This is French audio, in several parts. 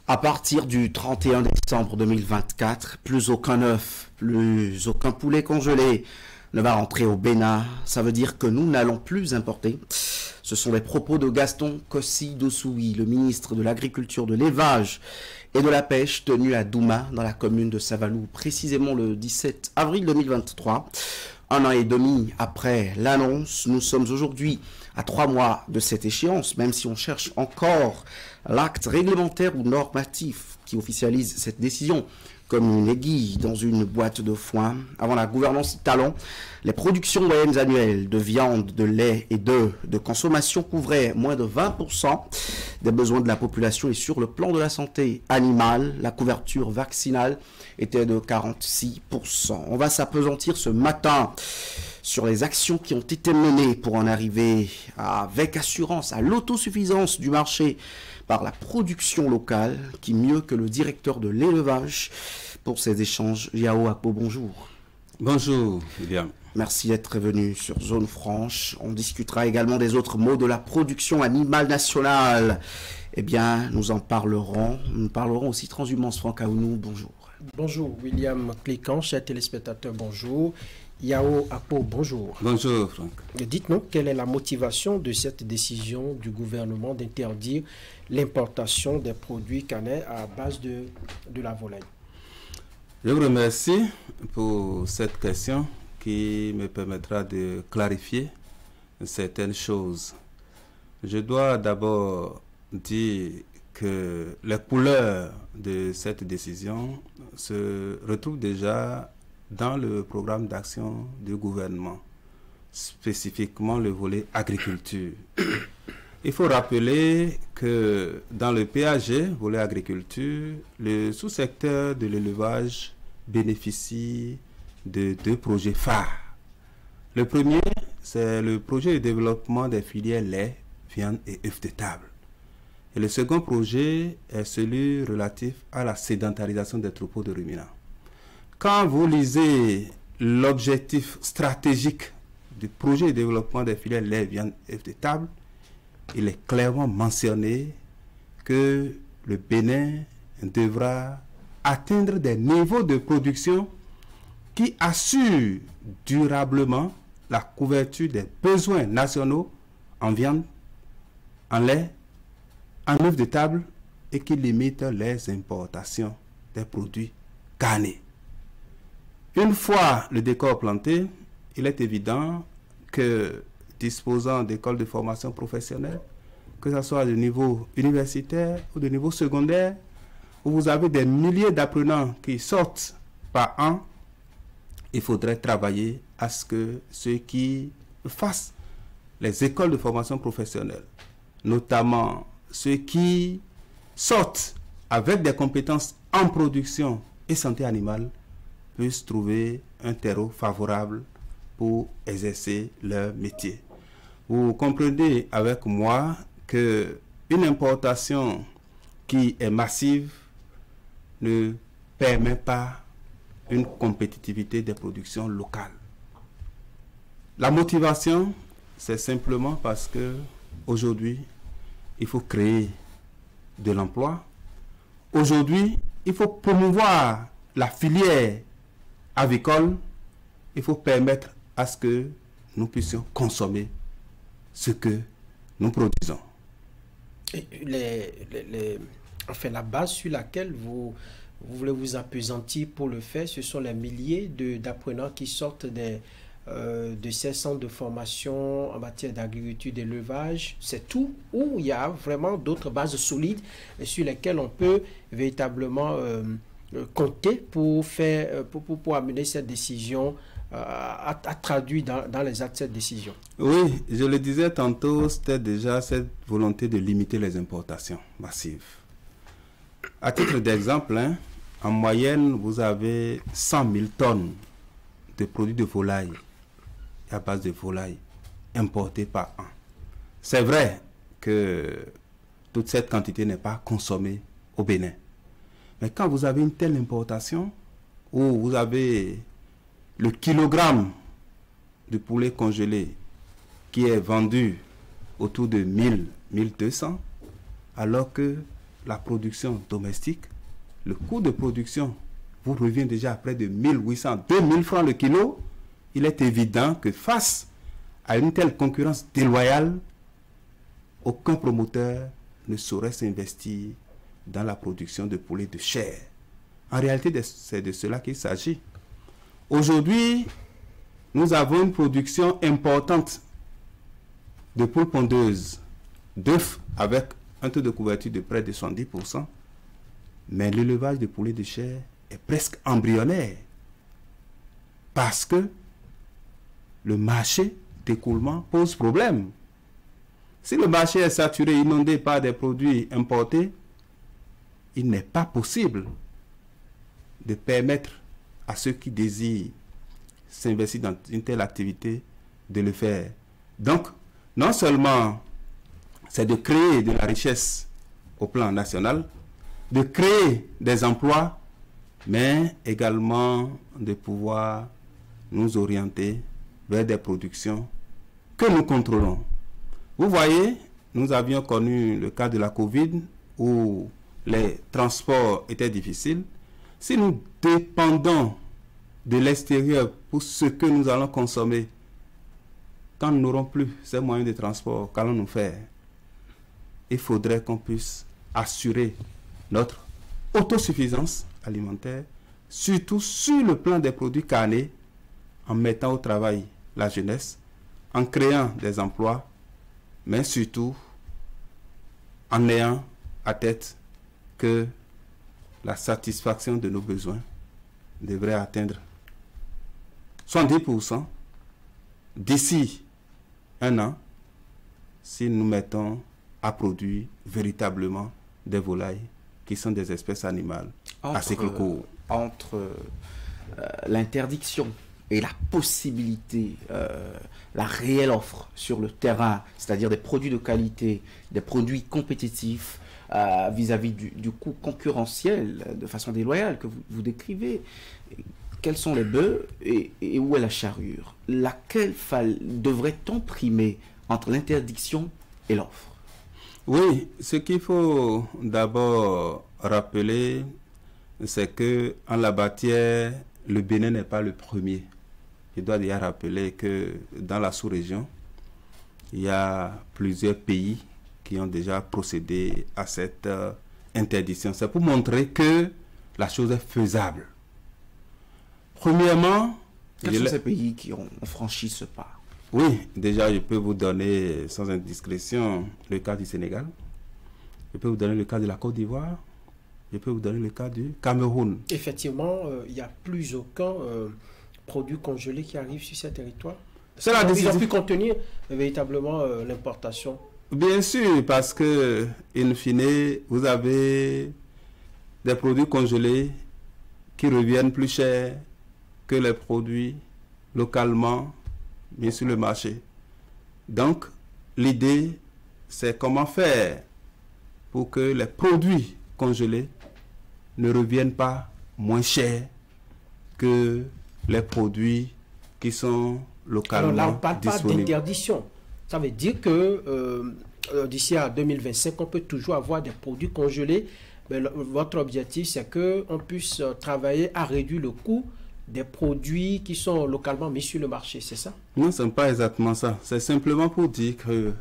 À partir du 31 décembre 2024, plus aucun œuf, plus aucun poulet congelé ne va rentrer au Bénin. Ça veut dire que nous n'allons plus importer. Ce sont les propos de Gaston Kossi-Dossoui, le ministre de l'Agriculture, de l'Élevage et de la Pêche, tenu à Douma, dans la commune de Savalou, précisément le 17 avril 2023. Un an et demi après l'annonce, nous sommes aujourd'hui à 3 mois de cette échéance, même si on cherche encore l'acte réglementaire ou normatif qui officialise cette décision comme une aiguille dans une boîte de foin. Avant la gouvernance talon, les productions moyennes annuelles de viande, de lait et d'œufs de consommation couvraient moins de 20% des besoins de la population, et sur le plan de la santé animale, la couverture vaccinale était de 46%. On va s'appesantir ce matin sur les actions qui ont été menées pour en arriver avec assurance à l'autosuffisance du marché par la production locale. Qui mieux que le directeur de l'élevage pour ces échanges? Yao Akpo, bonjour. Bonjour, William. Merci d'être venu sur Zone Franche. On discutera également des autres mots de la production animale nationale. Eh bien, nous en parlerons. Nous parlerons aussi transhumance. Franck Aounou, bonjour. Bonjour, William Clécan, chers téléspectateurs, bonjour. Yao Akpo, bonjour. Bonjour, Franck. Dites-nous, quelle est la motivation de cette décision du gouvernement d'interdire l'importation des produits canais à base de la volaille? Je vous remercie pour cette question qui me permettra de clarifier certaines choses. Je dois d'abord dire que les couleurs de cette décision se retrouvent déjà dans le programme d'action du gouvernement, spécifiquement le volet agriculture. Il faut rappeler que dans le PAG, volet agriculture, le sous-secteur de l'élevage bénéficie de 2 projets phares. Le premier, c'est le projet de développement des filières lait, viande et œufs de table. Et le second projet est celui relatif à la sédentarisation des troupeaux de ruminants. Quand vous lisez l'objectif stratégique du projet de développement des filières lait, viande et œufs de table, il est clairement mentionné que le Bénin devra atteindre des niveaux de production qui assurent durablement la couverture des besoins nationaux en viande, en lait, en œufs de table, et qui limitent les importations des produits carnés. Une fois le décor planté, il est évident que disposant d'écoles de formation professionnelle, que ce soit de niveau universitaire ou de niveau secondaire, où vous avez des milliers d'apprenants qui sortent par an, il faudrait travailler à ce que ceux qui fassent les écoles de formation professionnelle, notamment ceux qui sortent avec des compétences en production et santé animale, puissent trouver un terreau favorable pour exercer leur métier. Vous comprenez avec moi que une importation qui est massive ne permet pas une compétitivité des productions locales. La motivation, c'est simplement parce que aujourd'hui, il faut créer de l'emploi. Aujourd'hui, il faut promouvoir la filière avicole. Il faut permettre à ce que nous puissions consommer ce que nous produisons. Enfin, la base sur laquelle vous voulez vous appesantir pour le faire, ce sont les milliers d'apprenants qui sortent de ces centres de formation en matière d'agriculture, d'élevage. C'est tout, ou il y a vraiment d'autres bases solides sur lesquelles on peut véritablement compter pour amener cette décision à traduire dans les actes cette décision? Oui, je le disais tantôt, c'était déjà cette volonté de limiter les importations massives. À titre d'exemple, en moyenne, vous avez 100 000 tonnes de produits de volaille, à base de volaille, importés par an. C'est vrai que toute cette quantité n'est pas consommée au Bénin. Mais quand vous avez une telle importation, où vous avez le kilogramme de poulet congelé qui est vendu autour de 1000, 1200, alors que la production domestique, le coût de production vous revient déjà à près de 1800, 2000 francs le kilo. Il est évident que face à une telle concurrence déloyale, aucun promoteur ne saurait s'investir dans la production de poulet de chair. En réalité, c'est de cela qu'il s'agit. Aujourd'hui, nous avons une production importante de poules pondeuses, d'œufs avec un taux de couverture de près de 70%, mais l'élevage de poulets de chair est presque embryonnaire parce que le marché d'écoulement pose problème. Si le marché est saturé, inondé par des produits importés, il n'est pas possible de permettre à ceux qui désirent s'investir dans une telle activité de le faire. Donc, non seulement c'est de créer de la richesse au plan national, de créer des emplois, mais également de pouvoir nous orienter vers des productions que nous contrôlons. Vous voyez, nous avions connu le cas de la Covid où les transports étaient difficiles. Si nous dépendons de l'extérieur pour ce que nous allons consommer, quand nous n'aurons plus ces moyens de transport, qu'allons-nous faire? Il faudrait qu'on puisse assurer notre autosuffisance alimentaire, surtout sur le plan des produits carnés, en mettant au travail la jeunesse, en créant des emplois, mais surtout en ayant à tête que la satisfaction de nos besoins devrait atteindre 70% d'ici un an, si nous mettons à produire véritablement des volailles qui sont des espèces animales à cycle court. Entre l'interdiction et la possibilité, la réelle offre sur le terrain, c'est-à-dire des produits de qualité, des produits compétitifs vis-à-vis du coût concurrentiel de façon déloyale que vous décrivez, quels sont les bœufs et où est la charrure? Laquelle devrait-on primer entre l'interdiction et l'offre? Oui, ce qu'il faut d'abord rappeler, c'est que en la matière, le Bénin n'est pas le premier. Je dois déjà rappeler que dans la sous-région, il y a plusieurs pays qui ont déjà procédé à cette interdiction. C'est pour montrer que la chose est faisable. Premièrement, quels sont ces pays qui ont franchi ce pas? Oui, déjà je peux vous donner sans indiscrétion le cas du Sénégal. Je peux vous donner le cas de la Côte d'Ivoire. Je peux vous donner le cas du Cameroun. Effectivement, il n'y a plus aucun produit congelé qui arrive sur ces territoires. C'est la décision. Ils ont pu contenir véritablement l'importation. Bien sûr, parce que, in fine, vous avez des produits congelés qui reviennent plus chers que les produits localement mis sur le marché. Donc, l'idée, c'est comment faire pour que les produits congelés ne reviennent pas moins chers que les produits qui sont localement disponibles. Alors là, on ne parle pas d'interdiction. Ça veut dire que d'ici à 2025, on peut toujours avoir des produits congelés. Mais votre objectif, c'est qu'on puisse travailler à réduire le coût des produits qui sont localement mis sur le marché, c'est ça? Non, ce n'est pas exactement ça. C'est simplement pour dire que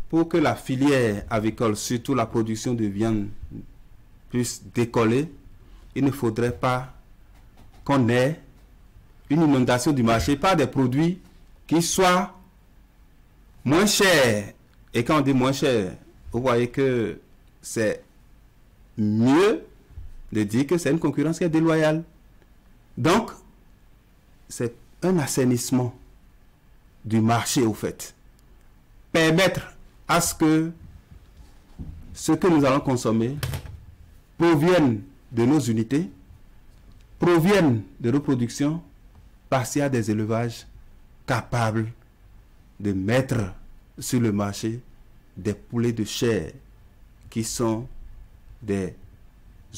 pour que la filière avicole, surtout la production de viande, puisse décoller, il ne faudrait pas qu'on ait une inondation du marché par des produits qui soient moins chers. Et quand on dit moins cher, vous voyez que c'est mieux de dire que c'est une concurrence qui est déloyale. Donc, c'est un assainissement du marché au fait. Permettre à ce que nous allons consommer provienne de nos unités, proviennent de nos productions, parce qu'il y a des élevages capables de mettre sur le marché des poulets de chair qui sont des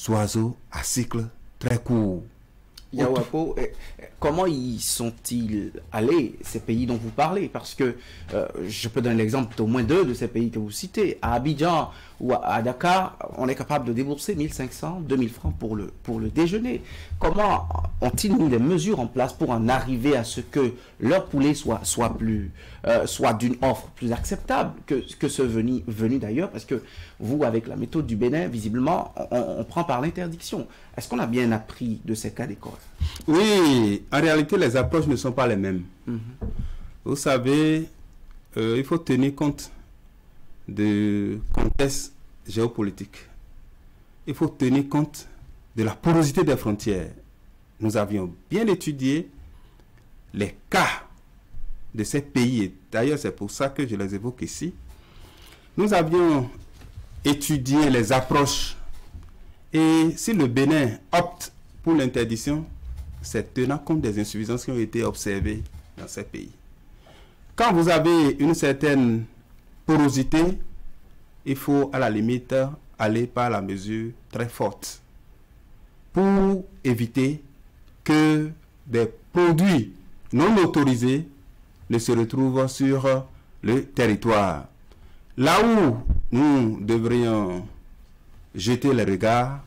oiseaux à cycle très court. Yawapo, comment y sont-ils allés, ces pays dont vous parlez? Parce que je peux donner l'exemple d'au moins deux de ces pays que vous citez. À Abidjan, ou à Dakar, on est capable de débourser 1500, 2000 francs pour le déjeuner. Comment ont-ils mis des mesures en place pour en arriver à ce que leur poulet soit d'une offre plus acceptable que ce venu d'ailleurs? Parce que vous, avec la méthode du Bénin, visiblement, on prend par l'interdiction. Est-ce qu'on a bien appris de ces cas d'école? Oui, en réalité, les approches ne sont pas les mêmes. Vous savez, il faut tenir compte du contexte géopolitique. Il faut tenir compte de la porosité des frontières. Nous avions bien étudié les cas de ces pays. Et d'ailleurs, c'est pour ça que je les évoque ici. Nous avions étudié les approches. Et si le Bénin opte pour l'interdiction, c'est tenant compte des insuffisances qui ont été observées dans ces pays. Quand vous avez une certaine porosité, il faut à la limite aller par la mesure très forte pour éviter que des produits non autorisés ne se retrouvent sur le territoire. Là où nous devrions jeter les regards,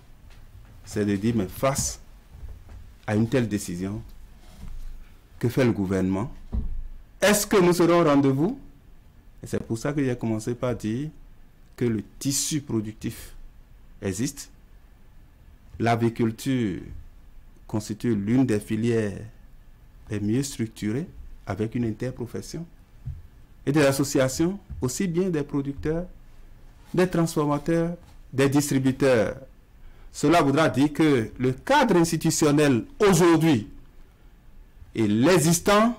c'est de dire, mais face à une telle décision, que fait le gouvernement? Est-ce que nous serons au rendez-vous? Et c'est pour ça que j'ai commencé par dire que le tissu productif existe. L'aviculture constitue l'une des filières les mieux structurées, avec une interprofession et des associations, aussi bien des producteurs, des transformateurs, des distributeurs. Cela voudra dire que le cadre institutionnel aujourd'hui et l'existant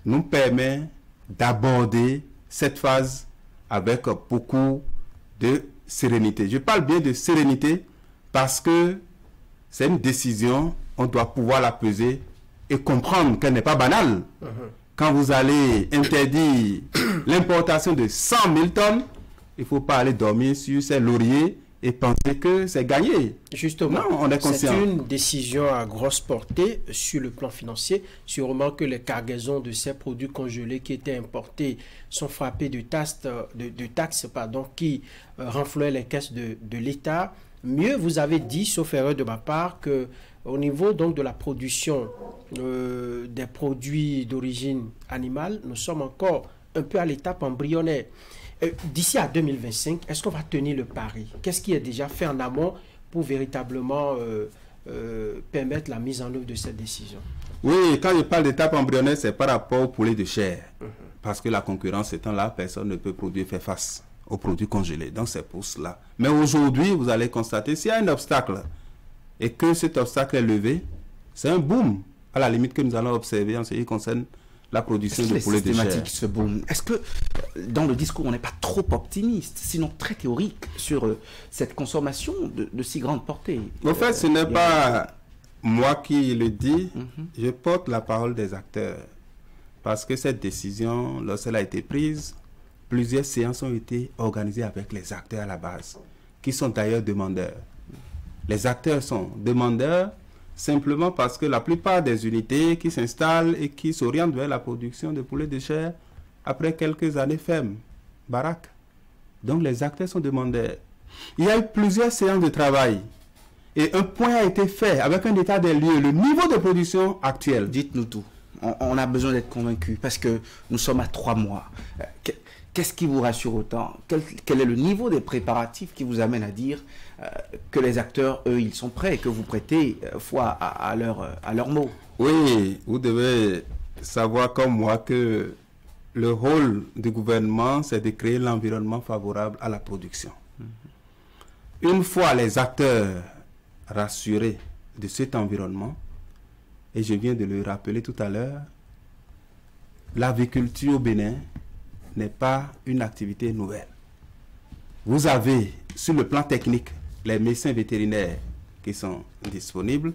nous permet d'aborder cette phase avec beaucoup de sérénité. Je parle bien de sérénité parce que c'est une décision, on doit pouvoir la peser et comprendre qu'elle n'est pas banale. Quand vous allez interdire l'importation de 100 000 tonnes, il ne faut pas aller dormir sur ses lauriers et penser que c'est gagné. Justement, non, on est conscient. C'est une décision à grosse portée sur le plan financier. Sûrement que les cargaisons de ces produits congelés qui étaient importés sont frappés de taxes qui renflouaient les caisses de l'État. Mieux, vous avez dit, sauf erreur de ma part, que au niveau donc de la production des produits d'origine animale, nous sommes encore un peu à l'étape embryonnaire. D'ici à 2025, est-ce qu'on va tenir le pari? Qu'est-ce qui est déjà fait en amont pour véritablement permettre la mise en œuvre de cette décision? Oui, quand je parle d'étape embryonnaire, c'est par rapport au poulet de chair. Parce que la concurrence étant là, personne ne peut faire face aux produits congelés. Donc c'est pour cela. Mais aujourd'hui, vous allez constater, s'il y a un obstacle et que cet obstacle est levé, c'est un boom à la limite que nous allons observer en ce qui concerne la production de poulet de chair. Ce boom. Est-ce que dans le discours, on n'est pas trop optimiste, sinon très théorique, sur cette consommation de si grande portée? En fait, ce n'est pas moi qui le dis, je porte la parole des acteurs. Parce que cette décision, lorsqu'elle a été prise, plusieurs séances ont été organisées avec les acteurs à la base, qui sont d'ailleurs demandeurs. Les acteurs sont demandeurs simplement parce que la plupart des unités qui s'installent et qui s'orientent vers la production de poulet de chair, après quelques années ferment, baraque. Donc les acteurs sont demandeurs. Il y a eu plusieurs séances de travail et un point a été fait avec un état des lieux, le niveau de production actuel. Dites-nous tout. On a besoin d'être convaincus parce que nous sommes à 3 mois. Qu'est-ce qui vous rassure autant? Quel est le niveau des préparatifs qui vous amène à dire que les acteurs, eux, ils sont prêts et que vous prêtez foi à leur mot? Oui, vous devez savoir comme moi que le rôle du gouvernement, c'est de créer l'environnement favorable à la production. Une fois les acteurs rassurés de cet environnement, et je viens de le rappeler tout à l'heure, l'aviculture au Bénin n'est pas une activité nouvelle. Vous avez, sur le plan technique, les médecins vétérinaires qui sont disponibles.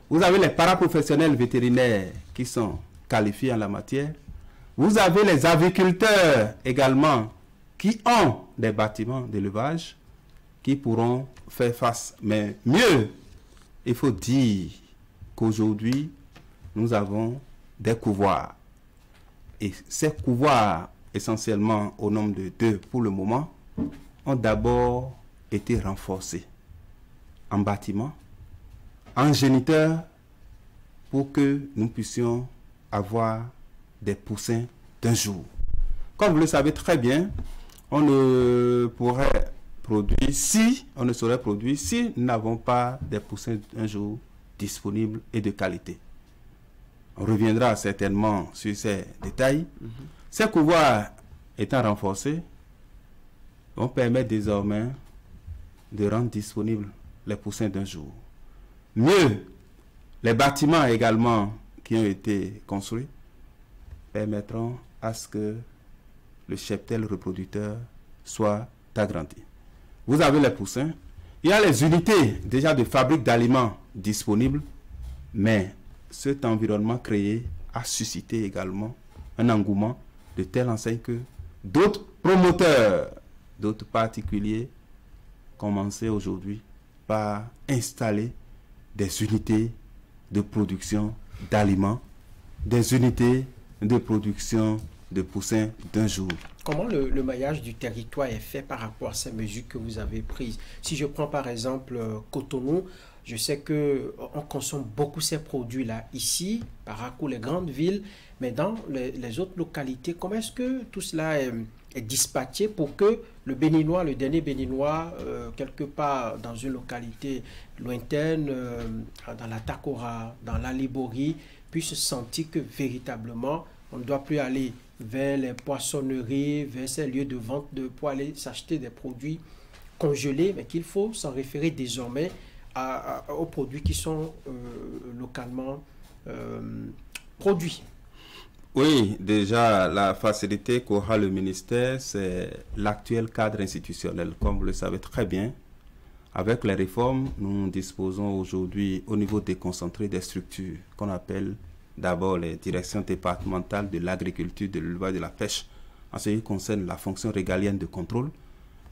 Vous avez les paraprofessionnels vétérinaires qui sont qualifiés en la matière. Vous avez les aviculteurs également qui ont des bâtiments d'élevage qui pourront faire face. Mais mieux, il faut dire qu'aujourd'hui, nous avons des couvoirs. Et ces couvoirs, essentiellement au nombre de 2 pour le moment, ont d'abord été renforcés en bâtiment, en géniteur, pour que nous puissions avoir des poussins d'un jour. Comme vous le savez très bien, on ne pourrait produire on ne saurait produire si nous n'avons pas des poussins d'un jour disponibles et de qualité. On reviendra certainement sur ces détails. Ces couvoirs étant renforcés, on permet désormais de rendre disponibles les poussins d'un jour. Mieux, les bâtiments également qui ont été construits permettront à ce que le cheptel reproducteur soit agrandi. Vous avez les poussins. Il y a les unités déjà de fabrique d'aliments disponibles, mais cet environnement créé a suscité également un engouement de telle enseigne que d'autres promoteurs, d'autres particuliers commençaient aujourd'hui par installer des unités de production d'aliments, des unités de production de poussins d'un jour. Comment le maillage du territoire est fait par rapport à ces mesures que vous avez prises? Si je prends par exemple Cotonou, je sais qu'on consomme beaucoup ces produits-là ici, par rapport aux grandes villes, mais dans les autres localités, comment est-ce que tout cela est dispatché pour que le Béninois, le dernier Béninois, quelque part dans une localité lointaine, dans la Takora, dans la Libori, puisse sentir que véritablement, on ne doit plus aller vers les poissonneries, vers ces lieux de vente pour aller s'acheter des produits congelés, mais qu'il faut s'en référer désormais aux produits qui sont localement produits. Oui, déjà, la facilité qu'aura le ministère, c'est l'actuel cadre institutionnel. Comme vous le savez très bien, avec les réformes, nous disposons aujourd'hui au niveau déconcentré des structures qu'on appelle d'abord les directions départementales de l'agriculture, de l'élevage et de la pêche, en ce qui concerne la fonction régalienne de contrôle.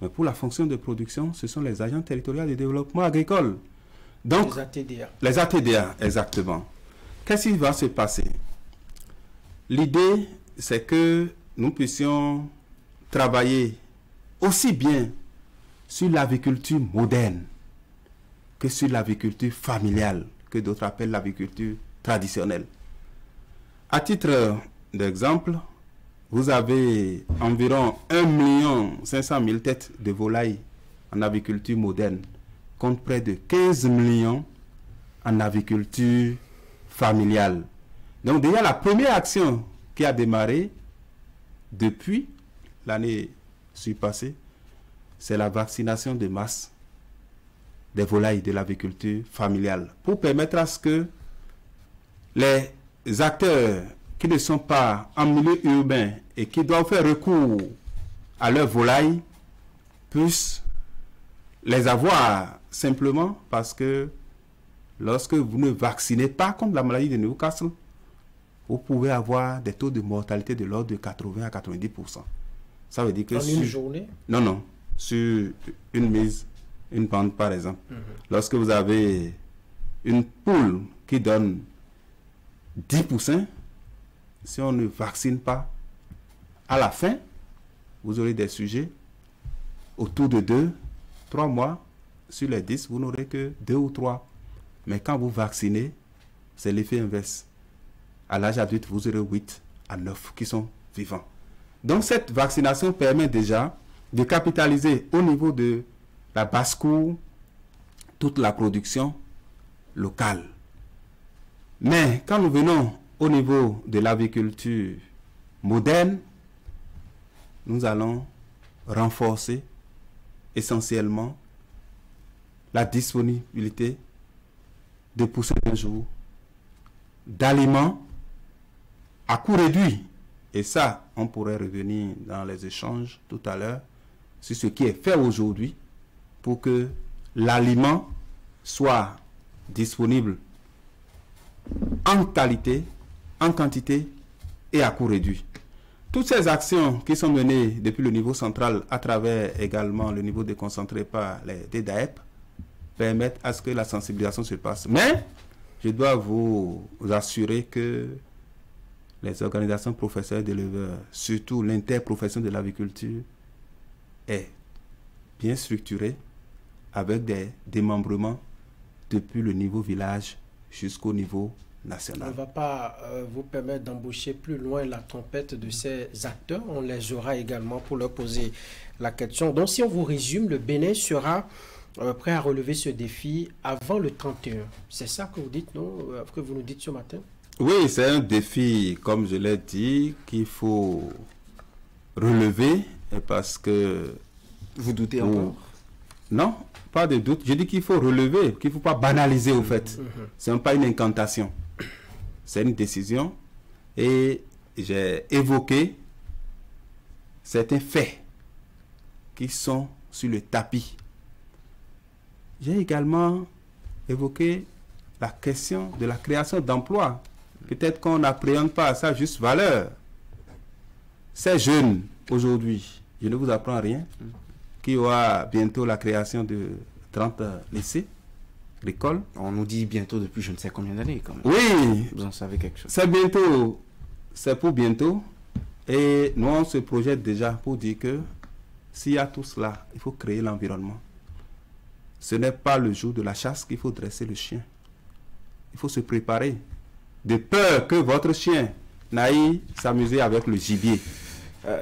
Mais pour la fonction de production, ce sont les agents territoriaux de développement agricole. Donc, les ATDA. Les ATDA, exactement. Qu'est-ce qui va se passer? L'idée, c'est que nous puissions travailler aussi bien sur l'aviculture moderne que sur l'aviculture familiale, que d'autres appellent l'aviculture traditionnelle. À titre d'exemple, vous avez environ 1 500 000 têtes de volailles en aviculture moderne, contre près de 15 millions en aviculture familiale. Donc déjà la première action qui a démarré depuis l'année surpassée, c'est la vaccination de masse des volailles de l'aviculture familiale pour permettre à ce que les acteurs qui ne sont pas en milieu urbain et qui doivent faire recours à leurs volailles puissent les avoir simplement parce que lorsque vous ne vaccinez pas contre la maladie de Newcastle, vous pouvez avoir des taux de mortalité de l'ordre de 80 à 90%. Ça veut dire que en une journée? Non, sur une bande par exemple. Lorsque vous avez une poule qui donne 10%, si on ne vaccine pas, à la fin, vous aurez des sujets autour de 2-3 mois. Sur les 10, vous n'aurez que 2 ou 3. Mais quand vous vaccinez, c'est l'effet inverse. À l'âge adulte, vous aurez 8 à 9 qui sont vivants. Donc cette vaccination permet déjà de capitaliser au niveau de la basse-cour toute la production locale. Mais quand nous venons au niveau de l'aviculture moderne, nous allons renforcer essentiellement la disponibilité de poussins d'un jour, d'aliments à coût réduit. Et ça, on pourrait revenir dans les échanges tout à l'heure sur ce qui est fait aujourd'hui pour que l'aliment soit disponible en qualité, en quantité et à coût réduit. Toutes ces actions qui sont menées depuis le niveau central à travers également le niveau déconcentré par les DDAEP permettent à ce que la sensibilisation se passe. Mais je dois vous assurer que les organisations professionnelles d'éleveurs, surtout l'interprofession de l'aviculture, est bien structuré, avec des démembrements depuis le niveau village jusqu'au niveau national. On ne va pas vous permettre d'embaucher plus loin la trompette de ces acteurs. On les aura également pour leur poser la question. Donc, si on vous résume, le Bénin sera prêt à relever ce défi avant le 31. C'est ça que vous dites, non? Que vous nous dites ce matin? Oui, c'est un défi, comme je l'ai dit, qu'il faut relever parce que... Vous doutez encore? Non, pas de doute. Je dis qu'il faut relever, qu'il ne faut pas banaliser au fait. Ce n'est pas une incantation. C'est une décision. Et j'ai évoqué certains faits qui sont sur le tapis. J'ai également évoqué la question de la création d'emplois. Peut-être qu'on n'appréhende pas à sa juste valeur. Ces jeunes, aujourd'hui, je ne vous apprends rien, qui aura bientôt la création de 30 lycées, l'école. On nous dit bientôt depuis je ne sais combien d'années quand même. Oui, Vous en savez quelque chose? c'est bientôt, c'est pour bientôt. Et nous, on se projette déjà pour dire que s'il y a tout cela, il faut créer l'environnement. Ce n'est pas le jour de la chasse qu'il faut dresser le chien. Il faut se préparer. De peur que votre chien n'aille s'amuser avec le gibier.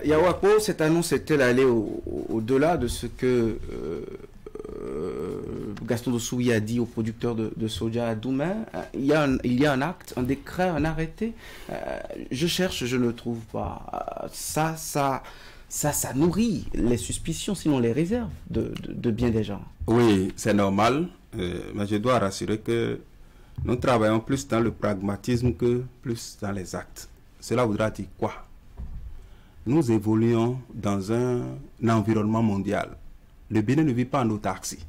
Yawako, cette annonce est-elle allée au-delà de ce que Gaston Dossoui a dit aux producteurs de soja à Doumer? Il y a un acte, un décret, un arrêté. Je cherche, je ne le trouve pas. Ça nourrit les suspicions, sinon les réserves de bien des gens. Oui, c'est normal. Mais je dois rassurer que nous travaillons plus dans le pragmatisme que plus dans les actes. Cela voudra dire quoi? Nous évoluons dans un environnement mondial. Le Bénin ne vit pas en autarcie.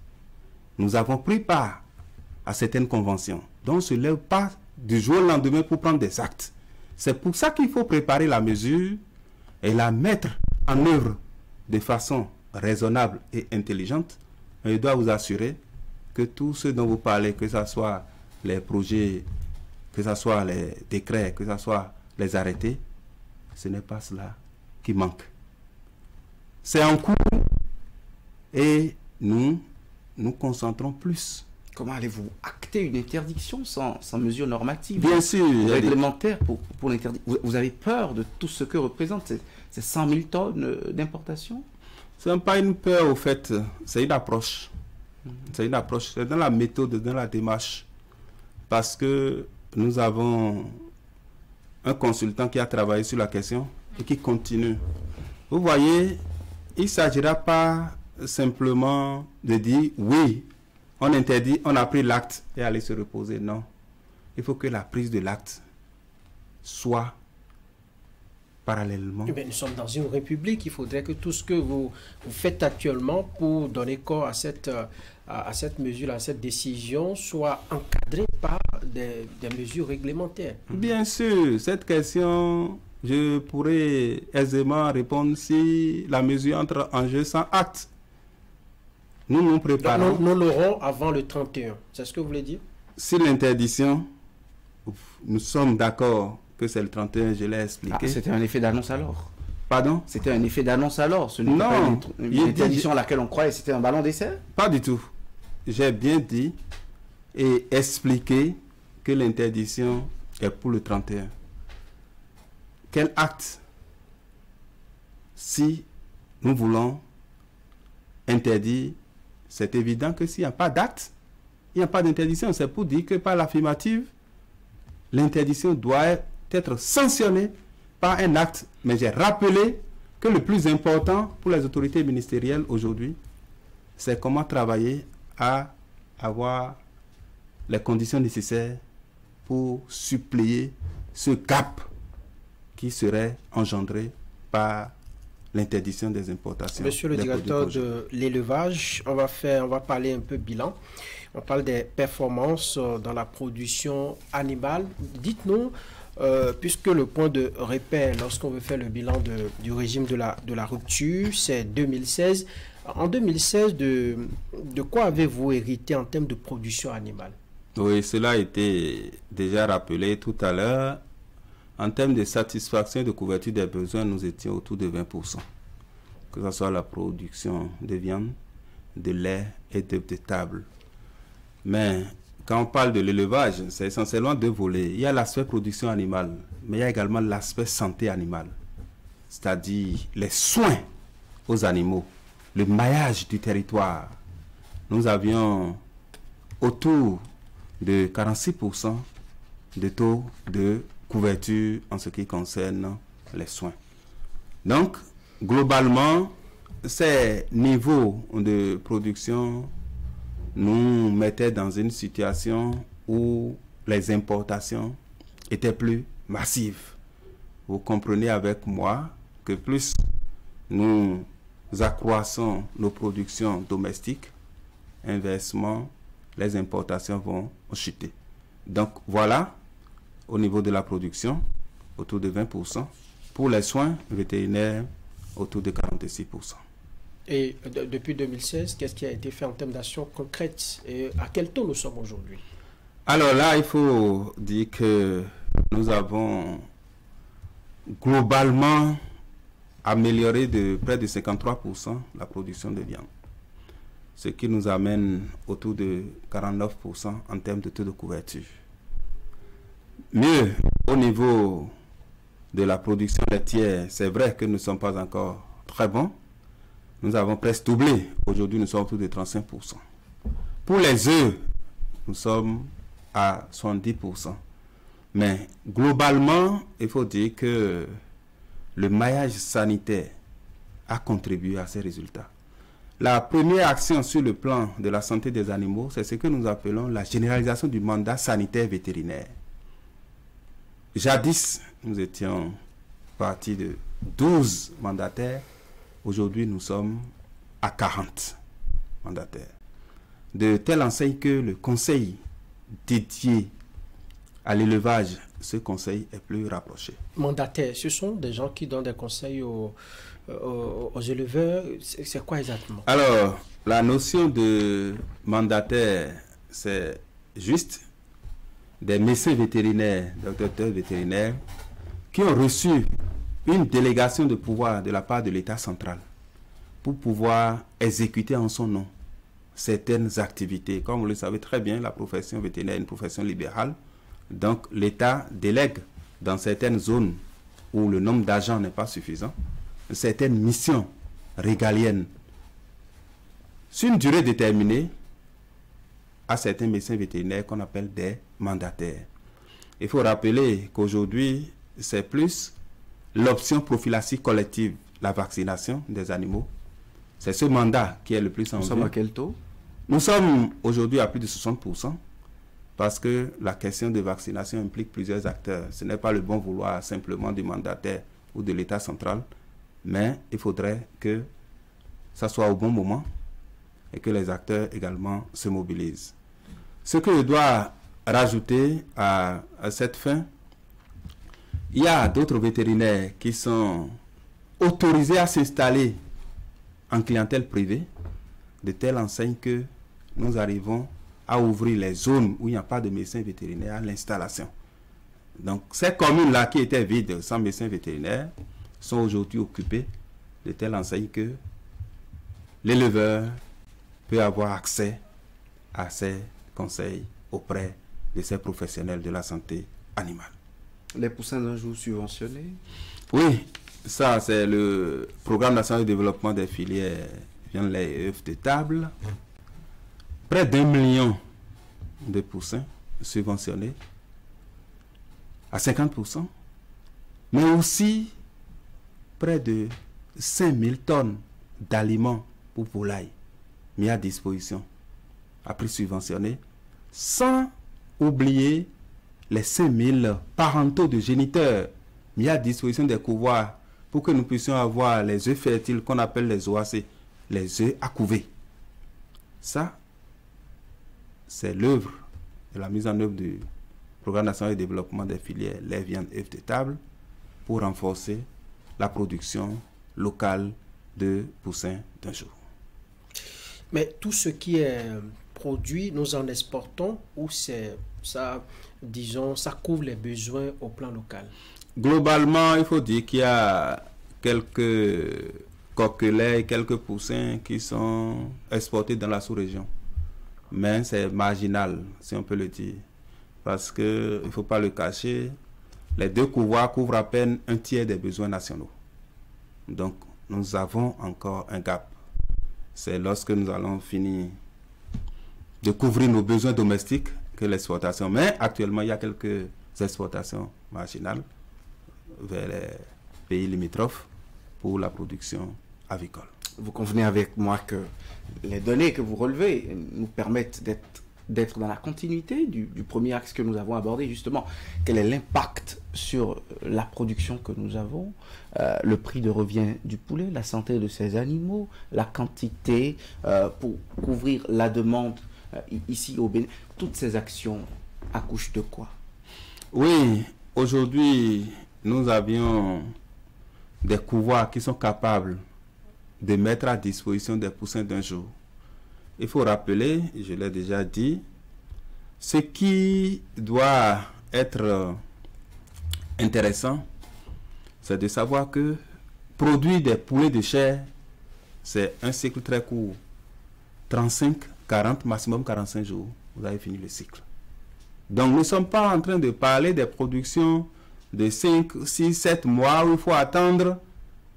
Nous avons pris part à certaines conventions. Donc, on ne se lève pas du jour au lendemain pour prendre des actes. C'est pour ça qu'il faut préparer la mesure et la mettre en œuvre de façon raisonnable et intelligente. Et je dois vous assurer que tout ce dont vous parlez, que ce soit les projets, que ce soit les décrets, que ce soit les arrêtés, ce n'est pas cela qui manque. C'est en cours et nous nous concentrons plus. Comment allez-vous acter une interdiction sans mesure normative? Bien sûr. Réglementaire pour l'interdire. Vous avez peur de tout ce que représente ces 100 000 tonnes d'importation? Ce n'est pas une peur au fait, c'est une approche. C'est une approche, c'est dans la méthode, dans la démarche. Parce que nous avons un consultant qui a travaillé sur la question et qui continue. Vous voyez, il ne s'agira pas simplement de dire oui, on interdit, on a pris l'acte et aller se reposer. Non. Il faut que la prise de l'acte soit parallèlement. Eh bien, nous sommes dans une république. Il faudrait que tout ce que vous faites actuellement pour donner corps à cette mesure, à cette décision, soit encadré par des mesures réglementaires. Bien sûr, cette question, je pourrais aisément répondre si la mesure entre en jeu sans acte. Nous nous préparons. Nous l'aurons avant le 31. C'est ce que vous voulez dire? Si l'interdiction, nous sommes d'accord que c'est le 31, je l'ai expliqué. C'était un effet d'annonce alors? Pardon? C'était un effet d'annonce alors? Ce n'était pas une interdiction à laquelle on croyait, c'était un ballon d'essai? Pas du tout. J'ai bien dit et expliqué que l'interdiction est pour le 31. Quel acte? Si nous voulons interdire, c'est évident que s'il n'y a pas d'acte, il n'y a pas d'interdiction. C'est pour dire que par l'affirmative, l'interdiction doit être sanctionnée par un acte. Mais j'ai rappelé que le plus important pour les autorités ministérielles aujourd'hui, c'est comment travailler à avoir les conditions nécessaires pour suppléer ce gap qui serait engendré par l'interdiction des importations. Monsieur le directeur de l'élevage, on va parler un peu bilan. On parle des performances dans la production animale. Dites-nous, puisque le point de repère lorsqu'on veut faire le bilan du régime de la rupture, c'est 2016. En 2016, de quoi avez-vous hérité en termes de production animale? Oui, cela a été déjà rappelé tout à l'heure. En termes de satisfaction et de couverture des besoins, nous étions autour de 20%. Que ce soit la production de viande, de lait et d'œufs de table. Mais quand on parle de l'élevage, c'est essentiellement deux volets. Il y a l'aspect production animale, mais il y a également l'aspect santé animale, c'est-à-dire les soins aux animaux, le maillage du territoire. Nous avions autour de 46% de taux de couverture en ce qui concerne les soins. Donc, globalement, ces niveaux de production nous mettaient dans une situation où les importations étaient plus massives. Vous comprenez avec moi que plus nous accroissons nos productions domestiques, inversement, les importations vont chuter. Donc voilà, au niveau de la production, autour de 20%. Pour les soins vétérinaires, autour de 46%. Et depuis 2016, qu'est-ce qui a été fait en termes d'actions concrètes et à quel taux nous sommes aujourd'hui? Alors là, il faut dire que nous avons globalement amélioré de près de 53% la production de viande, ce qui nous amène autour de 49% en termes de taux de couverture. Mieux, au niveau de la production laitière, c'est vrai que nous ne sommes pas encore très bons. Nous avons presque doublé. Aujourd'hui, nous sommes autour de 35%. Pour les œufs, nous sommes à 70%. Mais globalement, il faut dire que le maillage sanitaire a contribué à ces résultats. La première action sur le plan de la santé des animaux, c'est ce que nous appelons la généralisation du mandat sanitaire vétérinaire. Jadis, nous étions partis de 12 mandataires. Aujourd'hui, nous sommes à 40 mandataires. De telle enseigne que le conseil dédié à l'élevage, ce conseil est plus rapproché. Mandataires, ce sont des gens qui donnent des conseils aux éleveurs. C'est quoi exactement? Alors, la notion de mandataire, c'est juste des médecins vétérinaires, des docteurs vétérinaires, qui ont reçu une délégation de pouvoir de la part de l'État central pour pouvoir exécuter en son nom certaines activités. Comme vous le savez très bien, la profession vétérinaire est une profession libérale. Donc, l'État délègue dans certaines zones où le nombre d'agents n'est pas suffisant, certaines missions régaliennes sur une durée déterminée à certains médecins vétérinaires qu'on appelle des mandataires. Il faut rappeler qu'aujourd'hui, c'est plus l'option prophylaxie collective, la vaccination des animaux. C'est ce mandat qui est le plus en vue. Nous sommes à quel taux? Nous sommes aujourd'hui à plus de 60%. Parce que la question de vaccination implique plusieurs acteurs. Ce n'est pas le bon vouloir simplement du mandataire ou de l'État central, mais il faudrait que ça soit au bon moment et que les acteurs également se mobilisent. Ce que je dois rajouter à cette fin, il y a d'autres vétérinaires qui sont autorisés à s'installer en clientèle privée, de telle enseigne que nous arrivons à ouvrir les zones où il n'y a pas de médecin vétérinaire à l'installation. Donc, ces communes-là qui étaient vides sans médecin vétérinaire sont aujourd'hui occupées de telle enseigne que l'éleveur peut avoir accès à ces conseils auprès de ces professionnels de la santé animale. Les poussins d'un jour subventionnés? Oui, ça c'est le programme national de développement des filières viande, lait et œufs de table. Près d'1 million de poussins subventionnés à 50%, mais aussi près de 5000 tonnes d'aliments pour volailles mis à disposition à prix subventionné, sans oublier les 5000 parentaux de géniteurs mis à disposition des couvoirs pour que nous puissions avoir les œufs fertiles qu'on appelle les OAC, les œufs à couver. Ça, c'est l'œuvre de la mise en œuvre du Programme national de développement des filières lait, viande, œufs de table pour renforcer la production locale de poussins d'un jour. Mais tout ce qui est produit, nous en exportons ou c'est ça, disons, ça couvre les besoins au plan local? Globalement, il faut dire qu'il y a quelques coquelets et quelques poussins qui sont exportés dans la sous-région. Mais c'est marginal, si on peut le dire. Parce qu'il ne faut pas le cacher, les deux couvoirs couvrent à peine un tiers des besoins nationaux. Donc, nous avons encore un gap. C'est lorsque nous allons finir de couvrir nos besoins domestiques que l'exportation. Mais actuellement, il y a quelques exportations marginales vers les pays limitrophes pour la production avicole. Vous convenez avec moi que les données que vous relevez nous permettent d'être dans la continuité du premier axe que nous avons abordé, justement. Quel est l'impact sur la production que nous avons, le prix de revient du poulet, la santé de ces animaux, la quantité pour couvrir la demande ici au Bénin. Toutes ces actions accouchent de quoi? Oui, aujourd'hui, nous avions des couvoirs qui sont capables de mettre à disposition des poussins d'un jour. Il faut rappeler, je l'ai déjà dit, ce qui doit être intéressant, c'est de savoir que produire des poulets de chair, c'est un cycle très court. 35, 40, maximum 45 jours, vous avez fini le cycle. Donc nous ne sommes pas en train de parler des productions de 5, 6, 7 mois où il faut attendre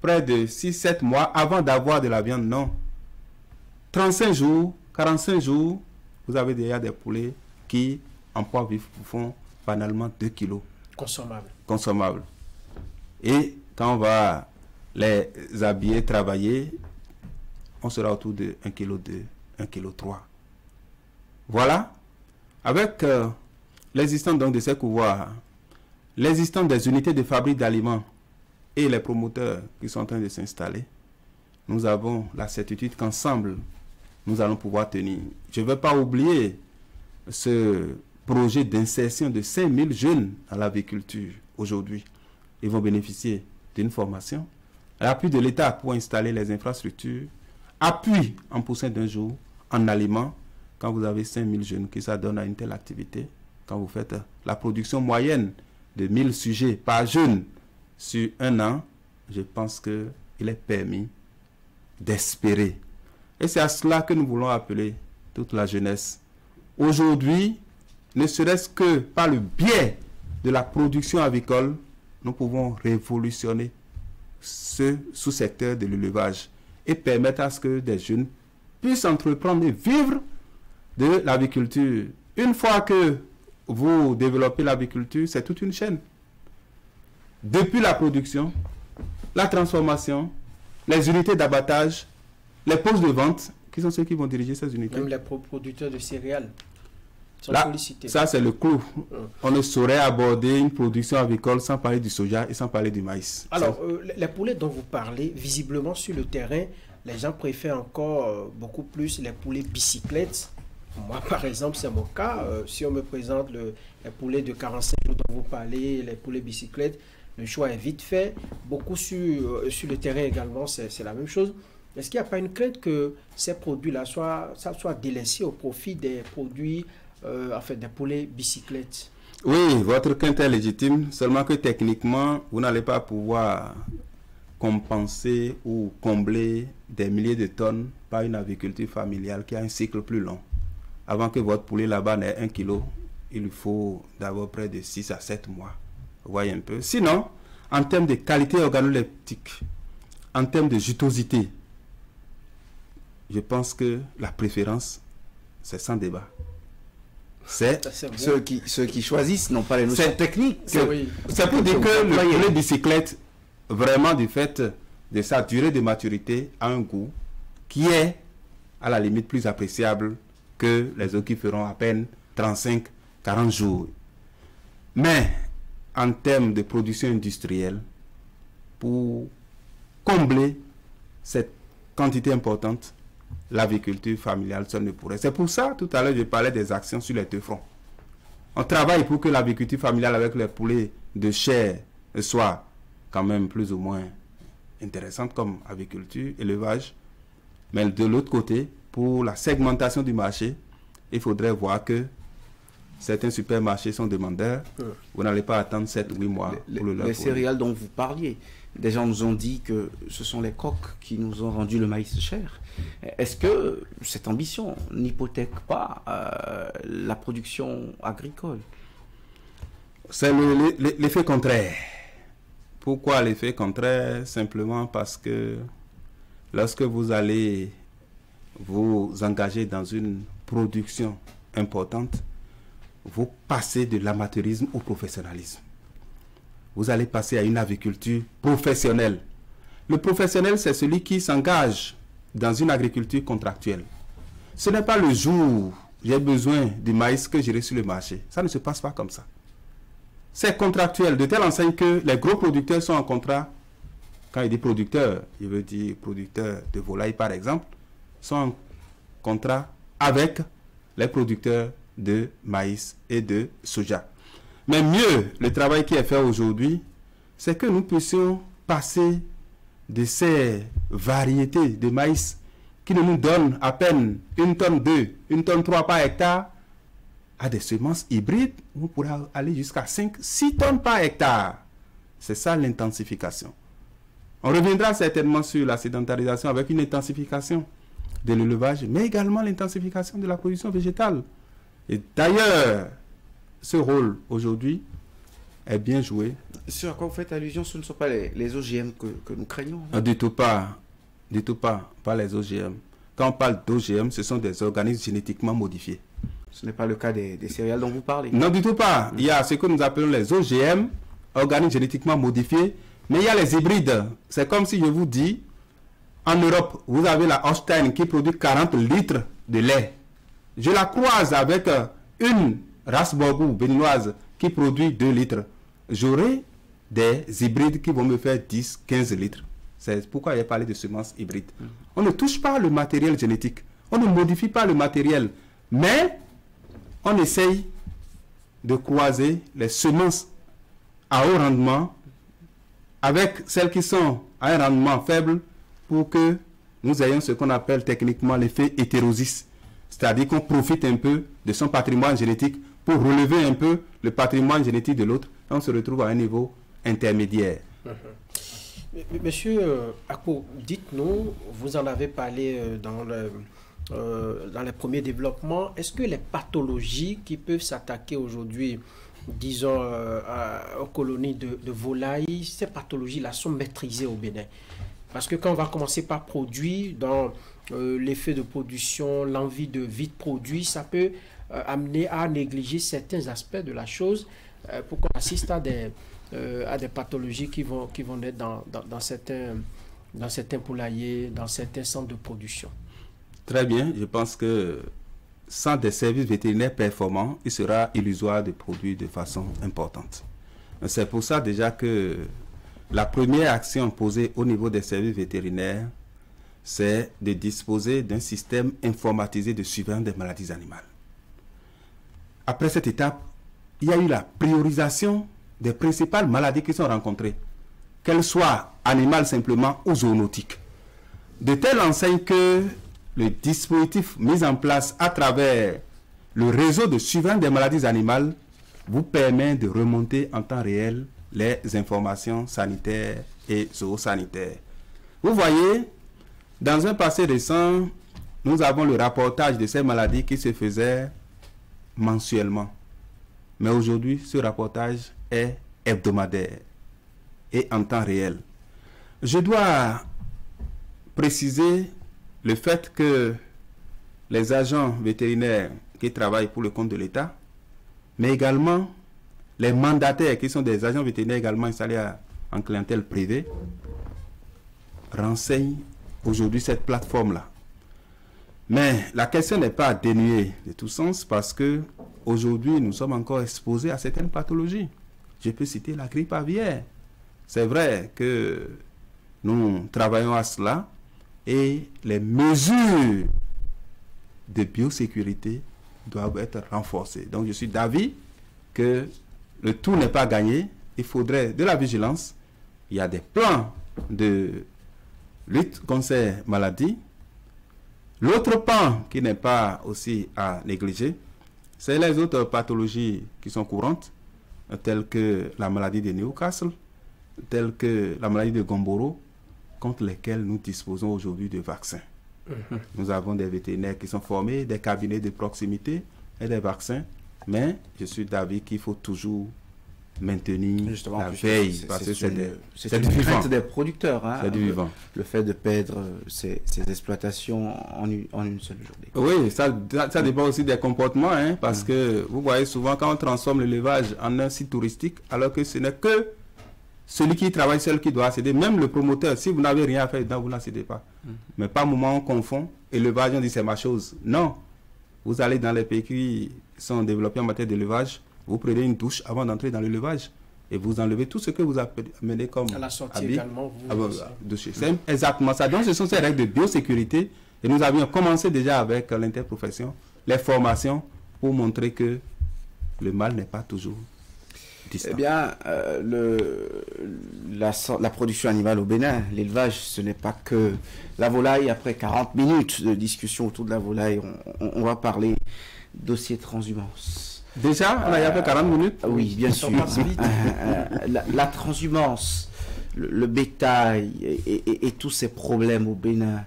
près de 6, 7 mois avant d'avoir de la viande, non. 35 jours, 45 jours, vous avez déjà des poulets qui, en poids vif, font banalement 2 kilos. Consommables. Et quand on va les habiller, travailler, on sera autour de 1,2 kg, 1,3 kg. Voilà. Avec l'existence donc de ces couvoirs, l'existence des unités de fabrique d'aliments et les promoteurs qui sont en train de s'installer, nous avons la certitude qu'ensemble, nous allons pouvoir tenir. Je ne vais pas oublier ce projet d'insertion de 5000 jeunes à l'aviculture aujourd'hui. Ils vont bénéficier d'une formation, l'appui de l'État pour installer les infrastructures, appui en poussin d'un jour, en aliments. Quand vous avez 5000 jeunes qui s'adonnent à une telle activité, quand vous faites la production moyenne de 1000 sujets par jeune sur un an, je pense qu'il est permis d'espérer. Et c'est à cela que nous voulons appeler toute la jeunesse. Aujourd'hui, ne serait-ce que par le biais de la production avicole, nous pouvons révolutionner ce sous-secteur de l'élevage et permettre à ce que des jeunes puissent entreprendre et vivre de l'aviculture. Une fois que vous développez l'aviculture, c'est toute une chaîne. Depuis la production, la transformation, les unités d'abattage, les postes de vente, qui sont ceux qui vont diriger ces unités. Même les producteurs de céréales sont là, sollicités. Ça, c'est le clou. On ne saurait aborder une production avicole sans parler du soja et sans parler du maïs. Alors, les poulets dont vous parlez, visiblement sur le terrain, les gens préfèrent encore beaucoup plus les poulets bicyclettes. Moi, par exemple, c'est mon cas. Si on me présente les poulets de 45 jours dont vous parlez, les poulets bicyclettes, le choix est vite fait. Beaucoup sur le terrain également, c'est la même chose. Est-ce qu'il n'y a pas une crainte que ces produits-là soient délaissés au profit des produits, des poulets bicyclettes? Oui, votre crainte est légitime, seulement que techniquement, vous n'allez pas pouvoir compenser ou combler des milliers de tonnes par une aviculture familiale qui a un cycle plus long. Avant que votre poulet là-bas n'ait 1 kilo, il lui faut d'abord près de 6 à 7 mois. Vous voyez un peu. Sinon, en termes de qualité organoleptique, en termes de jutosité, je pense que la préférence, c'est sans débat. C'est ceux qui choisissent n'ont pas les notions techniques. C'est pour dire que le poulet bicyclette, vraiment du fait de sa durée de maturité, a un goût qui est à la limite plus appréciable que les autres qui feront à peine 35-40 jours. Mais en termes de production industrielle, pour combler cette quantité importante, l'aviculture familiale, ça ne pourrait. C'est pour ça, tout à l'heure, je parlais des actions sur les deux fronts. On travaille pour que l'aviculture familiale avec les poulets de chair soit quand même plus ou moins intéressante comme aviculture, élevage. Mais de l'autre côté, pour la segmentation du marché, il faudrait voir que certains supermarchés sont demandeurs. Vous n'allez pas attendre 7 ou 8 mois pour le Les céréales dont vous parliez, Des gens nous ont dit que ce sont les coqs qui nous ont rendu le maïs cher. Est-ce que cette ambition n'hypothèque pas la production agricole? C'est l'effet contraire. Pourquoi l'effet contraire? Simplement parce que lorsque vous allez vous engager dans une production importante, vous passez de l'amateurisme au professionnalisme. Vous allez passer à une agriculture professionnelle. Le professionnel, c'est celui qui s'engage dans une agriculture contractuelle. Ce n'est pas le jour où j'ai besoin du maïs que j'irai sur le marché. Ça ne se passe pas comme ça. C'est contractuel, de telle enseigne que les gros producteurs sont en contrat. Quand il dit producteur, il veut dire producteur de volaille par exemple, sont en contrat avec les producteurs de maïs et de soja. Mais mieux, le travail qui est fait aujourd'hui, c'est que nous puissions passer de ces variétés de maïs qui ne nous donnent à peine 1 tonne 2, 1 tonne 3 par hectare, à des semences hybrides où on pourra aller jusqu'à 5, 6 tonnes par hectare. C'est ça l'intensification. On reviendra certainement sur la sédentarisation avec une intensification de l'élevage, mais également l'intensification de la production végétale. Et d'ailleurs, ce rôle aujourd'hui est bien joué. Ce à quoi vous faites allusion, ce ne sont pas les OGM que nous craignons. Non, du tout pas les OGM. Quand on parle d'OGM, ce sont des organismes génétiquement modifiés. Ce n'est pas le cas des céréales dont vous parlez. Non, du tout pas. Il y a ce que nous appelons les OGM, organismes génétiquement modifiés, mais il y a les hybrides. C'est comme si je vous dis, en Europe, vous avez la Holstein qui produit 40 litres de lait. Je la croise avec une race borgou béninoise qui produit 2 litres. J'aurai des hybrides qui vont me faire 10, 15 litres. C'est pourquoi j'ai parlé de semences hybrides. On ne touche pas le matériel génétique. On ne modifie pas le matériel. Mais on essaye de croiser les semences à haut rendement avec celles qui sont à un rendement faible pour que nous ayons ce qu'on appelle techniquement l'effet hétérosis. C'est-à-dire qu'on profite un peu de son patrimoine génétique pour relever un peu le patrimoine génétique de l'autre. On se retrouve à un niveau intermédiaire. Monsieur Ako, dites-nous, vous en avez parlé dans les premiers développements. Est-ce que les pathologies qui peuvent s'attaquer aujourd'hui, disons, aux colonies de volailles, ces pathologies-là sont maîtrisées au Bénin? Parce que quand on va commencer par produire, dans l'effet de production, l'envie de vite produire, ça peut amener à négliger certains aspects de la chose pour qu'on assiste à des pathologies qui vont naître dans certains poulaillers, dans certains centres de production. Très bien, je pense que sans des services vétérinaires performants, il sera illusoire de produire de façon importante. C'est pour ça déjà que la première action posée au niveau des services vétérinaires, c'est de disposer d'un système informatisé de surveillance des maladies animales. Après cette étape, il y a eu la priorisation des principales maladies qui sont rencontrées, qu'elles soient animales simplement ou zoonotiques. De telle enseigne que le dispositif mis en place à travers le réseau de surveillance des maladies animales vous permet de remonter en temps réel les informations sanitaires et zoosanitaires. Vous voyez, dans un passé récent, nous avons le rapportage de ces maladies qui se faisait mensuellement. Mais aujourd'hui, ce rapportage est hebdomadaire et en temps réel. Je dois préciser le fait que les agents vétérinaires qui travaillent pour le compte de l'État, mais également les mandataires qui sont des agents vétérinaires également installés en clientèle privée, renseignent aujourd'hui cette plateforme-là. Mais la question n'est pas dénuée de tout sens parce que aujourd'hui nous sommes encore exposés à certaines pathologies. Je peux citer la grippe aviaire. C'est vrai que nous travaillons à cela et les mesures de biosécurité doivent être renforcées. Donc je suis d'avis que le tout n'est pas gagné. Il faudrait de la vigilance. Il y a des plans de lutte contre ces maladies. L'autre pan qui n'est pas aussi à négliger, c'est les autres pathologies qui sont courantes, telles que la maladie de Newcastle telles que la maladie de Gumboro, contre lesquelles nous disposons aujourd'hui de vaccins. Nous avons des vétérinaires qui sont formés, des cabinets de proximité et des vaccins, mais je suis d'avis qu'il faut toujours maintenir Justement, la veille, parce que c'est une du vivant. crainte des producteurs. Hein, C'est du vivant. Le fait de perdre ces exploitations en une seule journée. Oui, ça dépend aussi des comportements, hein, parce que vous voyez souvent quand on transforme l'élevage en un site touristique, alors que ce n'est que celui qui travaille seul qui doit accéder, même le promoteur, si vous n'avez rien à faire dedans, vous n'accédez pas. Mais par moment, on confond, élevage, on dit c'est ma chose. Non, vous allez dans les pays qui sont développés en matière d'élevage, vous prenez une douche avant d'entrer dans l'élevage et vous enlevez tout ce que vous amenez comme à la sortie habit, également, vous doucher. C'est exactement ça. Donc ce sont ces règles de biosécurité et nous avions commencé déjà avec l'interprofession, les formations pour montrer que le mal n'est pas toujours distant. Eh bien, la production animale au Bénin, l'élevage, ce n'est pas que la volaille. Après 40 minutes de discussion autour de la volaille, on va parler dossier transhumance. Déjà, on a fait 40 minutes. Oui, bien sûr. La transhumance, le bétail et tous ces problèmes au Bénin,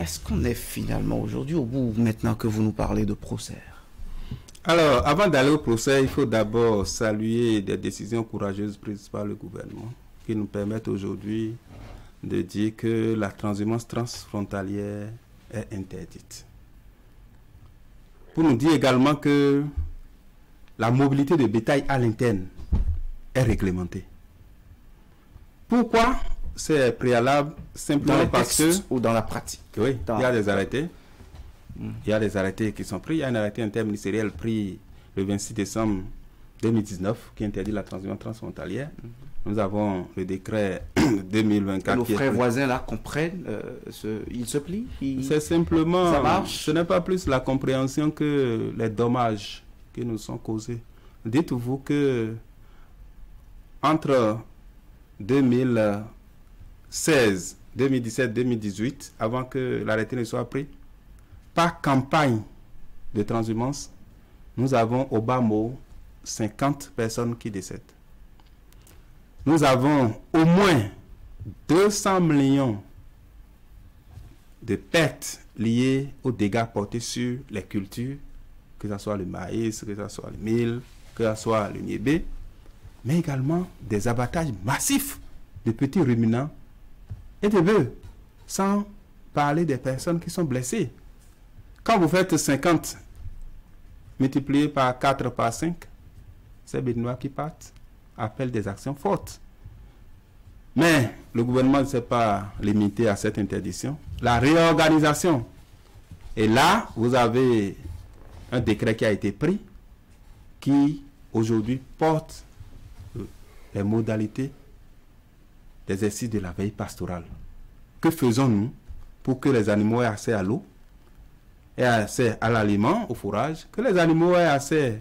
est-ce qu'on est finalement aujourd'hui au bout maintenant que vous nous parlez de procès? Alors, avant d'aller au procès, il faut d'abord saluer des décisions courageuses prises par le gouvernement qui nous permettent aujourd'hui de dire que la transhumance transfrontalière est interdite. Pour nous dire également que la mobilité de bétail à l'interne est réglementée. Pourquoi c'est préalable? Simplement dans les parce textes que... ou dans la pratique? Oui, il y a des arrêtés. Il y a des arrêtés qui sont pris. Il y a un arrêté interministériel pris le 26 décembre 2019 qui interdit la transhumance transfrontalière. Nous avons le décret 2024. Nos frères voisins là comprennent, ils se plient. C'est simplement, ça marche. Ce n'est pas plus la compréhension que les dommages qui nous sont causés. Dites-vous que entre 2016, 2017, 2018, avant que l'arrêté ne soit pris, par campagne de transhumance, nous avons au bas mot 50 personnes qui décèdent. Nous avons au moins 200 millions de pertes liées aux dégâts portés sur les cultures, que ce soit le maïs, que ce soit le mil, que ce soit le niébé, mais également des abattages massifs de petits ruminants et de bœufs, sans parler des personnes qui sont blessées. Quand vous faites 50 multiplié par 4 par 5, ces Béninois qui partent appellent des actions fortes. Mais le gouvernement ne s'est pas limité à cette interdiction. La réorganisation. Et là, vous avez un décret qui a été pris qui aujourd'hui porte les modalités d'exercice de la veille pastorale. Que faisons-nous pour que les animaux aient accès à l'eau, aient accès à l'aliment, au fourrage, que les animaux aient accès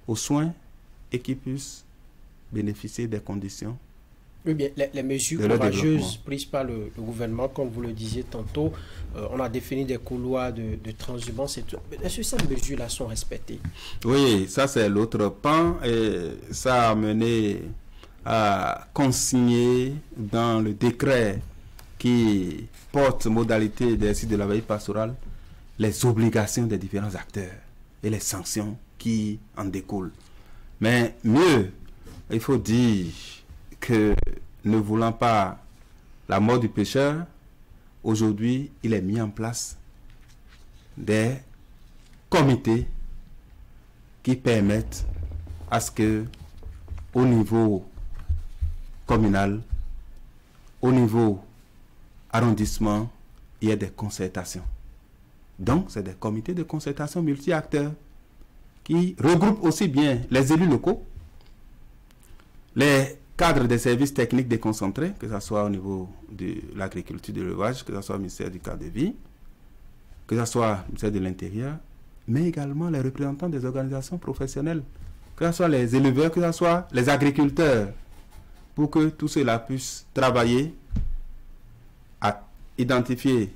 aux soins et qu'ils puissent bénéficier des conditions? Oui, bien, les mesures courageuses prises par le gouvernement, comme vous le disiez tantôt, on a défini des couloirs de transhumance. Est-ce que ces mesures-là sont respectées? Oui, ça c'est l'autre pan et ça a mené à consigner dans le décret qui porte modalité d'exercice de la veille pastorale les obligations des différents acteurs et les sanctions qui en découlent. Mais mieux, il faut dire que ne voulant pas la mort du pécheur, aujourd'hui, il est mis en place des comités qui permettent à ce que, au niveau communal, au niveau arrondissement, il y ait des concertations. Donc, c'est des comités de concertation multi-acteurs qui regroupent aussi bien les élus locaux, les cadres des services techniques déconcentrés, que ce soit au niveau de l'agriculture, de l'élevage, que ce soit au ministère du cadre de vie, que ce soit au ministère de l'Intérieur, mais également les représentants des organisations professionnelles, que ce soit les éleveurs, que ce soit les agriculteurs, pour que tout cela puisse travailler à identifier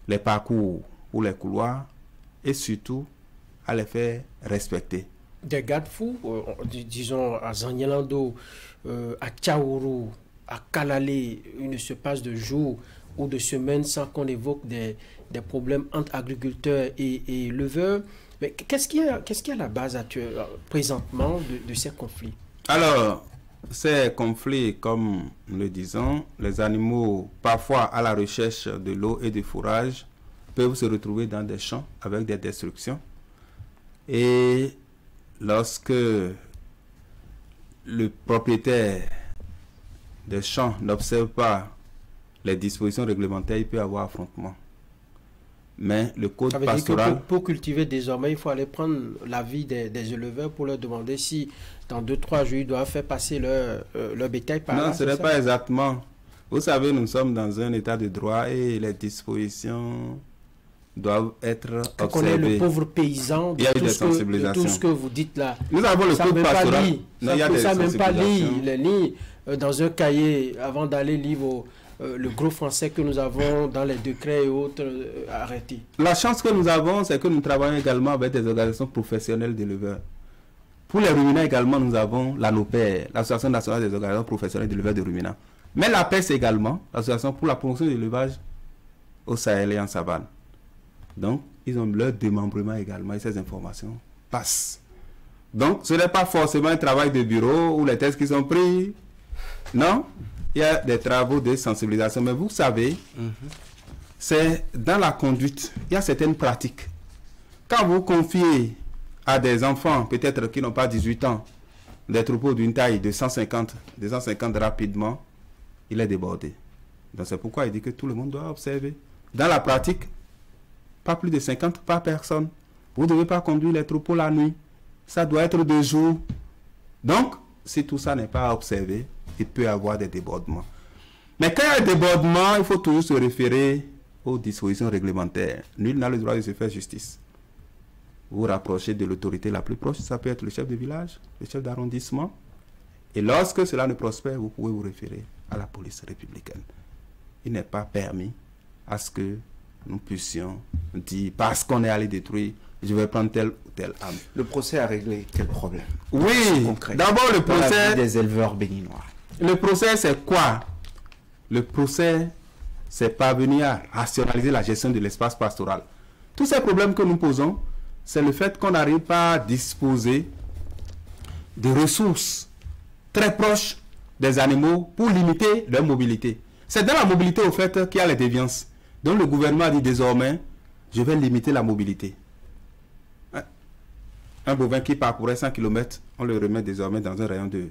les parcours ou les couloirs et surtout à les faire respecter. des garde-fous, disons à Zanyalando, à Tchaourou, à Kalalé, il ne se passe de jours ou de semaines sans qu'on évoque des problèmes entre agriculteurs et éleveurs. Mais qu'est-ce qui est à la base présentement de ces conflits? Alors, ces conflits, comme nous le disons, les animaux, parfois à la recherche de l'eau et du fourrage, peuvent se retrouver dans des champs avec des destructions. Et lorsque le propriétaire des champs n'observe pas les dispositions réglementaires, il peut y avoir affrontement. Mais le code pastoral... Pour cultiver désormais, il faut aller prendre l'avis des éleveurs pour leur demander si dans 2-3 jours, ils doivent faire passer leur bétail par là. Non, ce n'est pas exactement. Vous savez, nous sommes dans un état de droit et les dispositions doivent être observées. On est le pauvre paysan il y a eu des sensibilisations. De tout ce que vous dites là. Nous avons le code pastoral. Non, il y a des sensibilisations. Ça même pas lire dans un cahier avant d'aller lire le gros français que nous avons dans les décrets et autres arrêtés. La chance que nous avons, c'est que nous travaillons également avec des organisations professionnelles d'éleveurs. Pour les ruminants également, nous avons l'ANOPER, l'Association nationale des organisations professionnelles d'éleveurs de ruminants. Mais l'APES également, l'Association pour la promotion de l'élevage au Sahel et en savane. Donc, ils ont leur démembrement également et ces informations passent. Donc, ce n'est pas forcément un travail de bureau ou les tests qui sont pris. Non, il y a des travaux de sensibilisation. Mais vous savez, c'est dans la conduite, il y a certaines pratiques. Quand vous confiez à des enfants, peut-être qui n'ont pas 18 ans, des troupeaux d'une taille de 150, 250 rapidement, il est débordé. Donc c'est pourquoi il dit que tout le monde doit observer. Dans la pratique, pas plus de 50 par personne. Vous ne devez pas conduire les troupeaux la nuit. Ça doit être de jour. Donc, si tout ça n'est pas observé, il peut y avoir des débordements. Mais quand il y a un débordement, il faut toujours se référer aux dispositions réglementaires. Nul n'a le droit de se faire justice. Vous vous rapprochez de l'autorité la plus proche, ça peut être le chef de village, le chef d'arrondissement. Et lorsque cela ne prospère, vous pouvez vous référer à la police républicaine. Il n'est pas permis à ce que nous puissions dire, parce qu'on est allé détruire, je vais prendre telle ou telle arme. Le procès a réglé quel problème? Oui, d'abord le procès des éleveurs béninois. Le procès, c'est quoi? Le procès, c'est parvenir à rationaliser la gestion de l'espace pastoral. Tous ces problèmes que nous posons, c'est le fait qu'on n'arrive pas à disposer de ressources très proches des animaux pour limiter leur mobilité. C'est dans la mobilité, au fait, qu'il y a les déviances. Donc le gouvernement a dit désormais, je vais limiter la mobilité. Un bovin qui parcourait 100 km, on le remet désormais dans un rayon de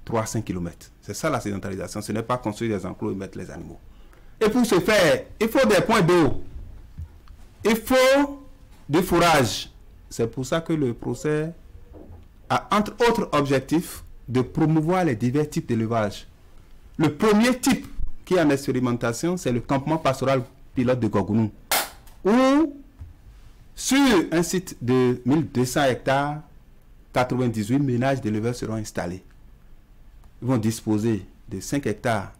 3-5 km. C'est ça la sédentarisation. Ce n'est pas construire des enclos et mettre les animaux. Et pour ce faire, il faut des points d'eau. Il faut du fourrage. C'est pour ça que le procès a, entre autres objectifs, de promouvoir les divers types d'élevage. Le premier type qui est en expérimentation, c'est le campement pastoral pilote de Gogounou, où sur un site de 1200 hectares, 98 ménages d'éleveurs seront installés. Ils vont disposer de 5 hectares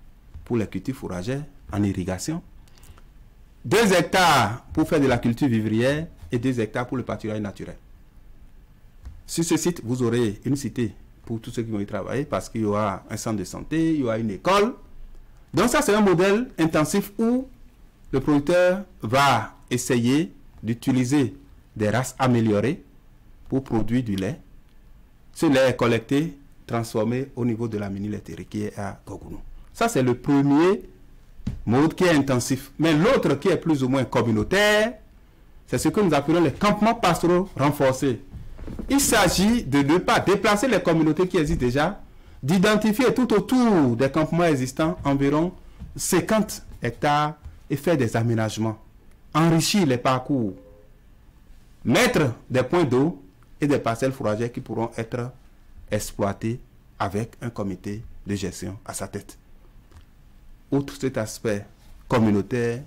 pour les cultures fourragères en irrigation, 2 hectares pour faire de la culture vivrière et 2 hectares pour le pâturage naturel. Sur ce site, vous aurez une cité pour tous ceux qui vont y travailler parce qu'il y aura un centre de santé, il y aura une école. Donc ça, c'est un modèle intensif où le producteur va essayer d'utiliser des races améliorées pour produire du lait. Ce lait est collecté, transformé au niveau de la mini-laiterie qui est à Gogounou. Ça, c'est le premier mode qui est intensif. Mais l'autre qui est plus ou moins communautaire, c'est ce que nous appelons les campements pastoraux renforcés. Il s'agit de ne pas déplacer les communautés qui existent déjà, d'identifier tout autour des campements existants environ 50 hectares et faire des aménagements, enrichir les parcours, mettre des points d'eau et des parcelles fourragères qui pourront être exploitées avec un comité de gestion à sa tête. Outre cet aspect communautaire,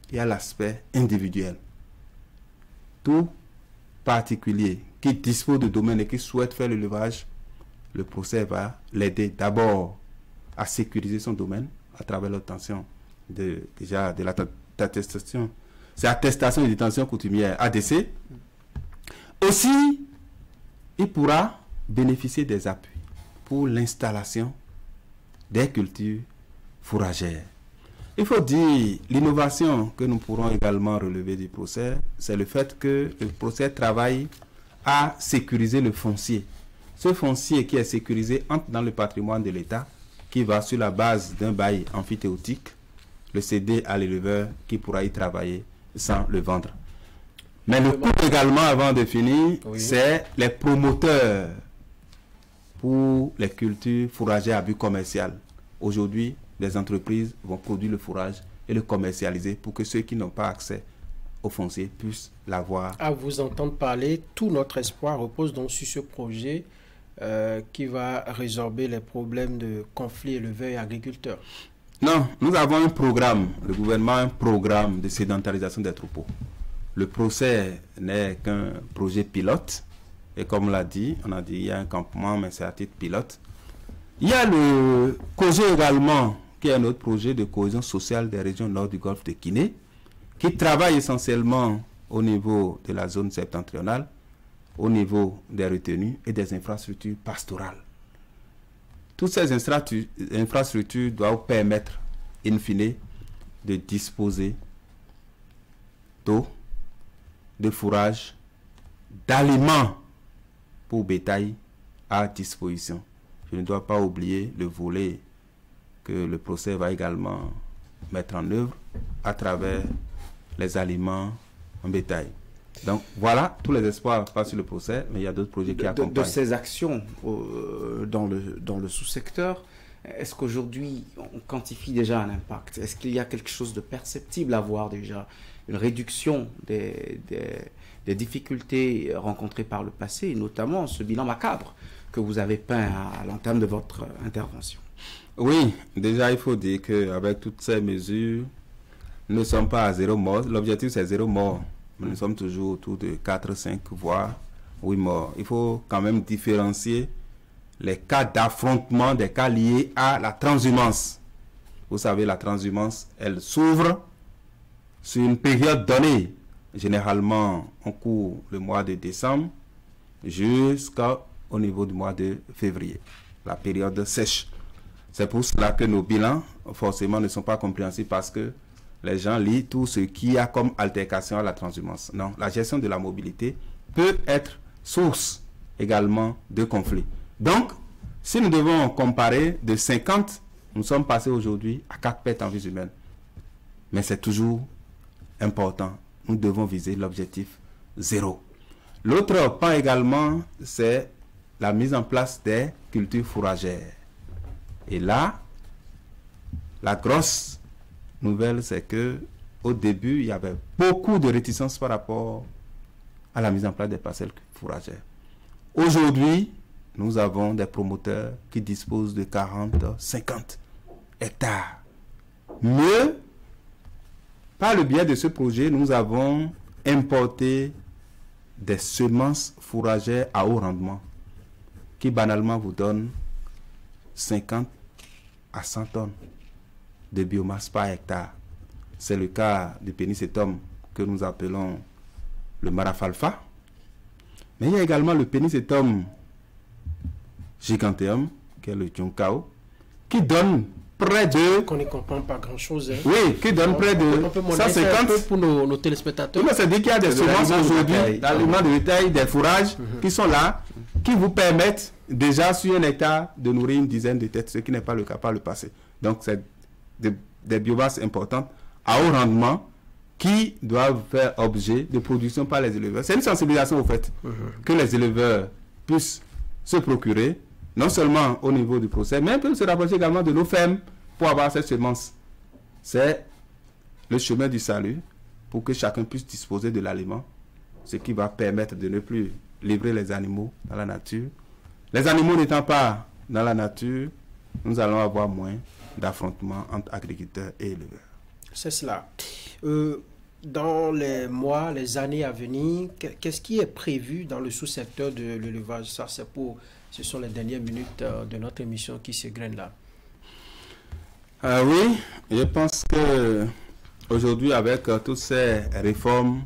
il y a l'aspect individuel. Tout particulier qui dispose de domaine et qui souhaite faire l'élevage, le procès va l'aider d'abord à sécuriser son domaine à travers l'obtention de l'attestation. C'est attestation de détention coutumière, ADC. Aussi, il pourra bénéficier des appuis pour l'installation des cultures fourragères. Il faut dire, l'innovation que nous pourrons également relever du procès, c'est le fait que le procès travaille à sécuriser le foncier. Ce foncier qui est sécurisé entre dans le patrimoine de l'État, qui va sur la base d'un bail amphithéotique, le céder à l'éleveur qui pourra y travailler sans le vendre. Mais le coût également, avant de finir, c'est les promoteurs pour les cultures fourragères à but commercial. Aujourd'hui, les entreprises vont produire le fourrage et le commercialiser pour que ceux qui n'ont pas accès au foncier puissent l'avoir. À vous entendre parler, tout notre espoir repose donc sur ce projet qui va résorber les problèmes de conflit éleveurs et agriculteurs. Non, nous avons un programme, le gouvernement a un programme de sédentarisation des troupeaux. Le procès n'est qu'un projet pilote. Et comme on l'a dit, il y a un campement, mais c'est à titre pilote. Il y a le COSO également, qui est un autre projet de cohésion sociale des régions nord du golfe de Guinée, qui travaille essentiellement au niveau de la zone septentrionale, au niveau des retenues et des infrastructures pastorales. Toutes ces infrastructures doivent permettre, in fine, de disposer d'eau, de fourrage, d'aliments pour bétail à disposition. Je ne dois pas oublier le volet que le procès va également mettre en œuvre à travers les aliments en bétail. Donc voilà, tous les espoirs passent sur le procès, mais il y a d'autres projets qui accompagnent. De ces actions dans le sous-secteur, est-ce qu'aujourd'hui on quantifie déjà un impact? Est-ce qu'il y a quelque chose de perceptible à voir déjà? Une réduction des difficultés rencontrées par le passé, et notamment ce bilan macabre que vous avez peint à l'entame de votre intervention? Oui, déjà il faut dire qu'avec toutes ces mesures, nous ne sommes pas à 0 mort. L'objectif c'est 0 mort. Nous sommes toujours autour de 4, 5, voire 8 morts. Il faut quand même différencier les cas d'affrontement des cas liés à la transhumance. Vous savez, la transhumance, elle s'ouvre sur une période donnée. Généralement, on court le mois de décembre jusqu'au niveau du mois de février, la période sèche. C'est pour cela que nos bilans, forcément, ne sont pas compréhensibles parce que les gens lisent tout ce qu'il y a comme altercation à la transhumance. Non, la gestion de la mobilité peut être source également de conflits. Donc, si nous devons comparer de 50, nous sommes passés aujourd'hui à 4 pertes en vie humaine. Mais c'est toujours important. Nous devons viser l'objectif 0. L'autre pan également, c'est la mise en place des cultures fourragères. Et là, la grosse nouvelle, c'est que au début, il y avait beaucoup de réticences par rapport à la mise en place des parcelles fourragères. Aujourd'hui, nous avons des promoteurs qui disposent de 40, 50 hectares. Mieux, par le biais de ce projet, nous avons importé des semences fourragères à haut rendement qui banalement vous donnent 50 à 100 tonnes de biomasse par hectare. C'est le cas du Pénicetum que nous appelons le Marafalfa. Mais il y a également le Pénicetum giganteum, qui est le Junkao, qui donne près de... Qu'on ne comprend pas grand-chose. Hein. Oui, qui donne près de 150... pour nos téléspectateurs. C'est-à-dire qu'il y a des semences aujourd'hui, d'aliments de bétail, des fourrages qui sont là, qui vous permettent déjà sur un hectare de nourrir une dizaine de têtes, ce qui n'est pas le cas par le passé. Donc c'est des biomasses importantes à haut rendement qui doivent faire objet de production par les éleveurs. C'est une sensibilisation au fait que les éleveurs puissent se procurer, non seulement au niveau du procès, mais peuvent se rapprocher également de nos fermes pour avoir cette semence. C'est le chemin du salut pour que chacun puisse disposer de l'aliment, ce qui va permettre de ne plus livrer les animaux dans la nature. Les animaux n'étant pas dans la nature, nous allons avoir moins d'affrontements entre agriculteurs et éleveurs. C'est cela. Dans les mois, les années à venir, qu'est-ce qui est prévu dans le sous-secteur de l'élevage? Ça, ce sont les dernières minutes de notre émission qui s'égrènent là. Oui, je pense que aujourd'hui, avec toutes ces réformes,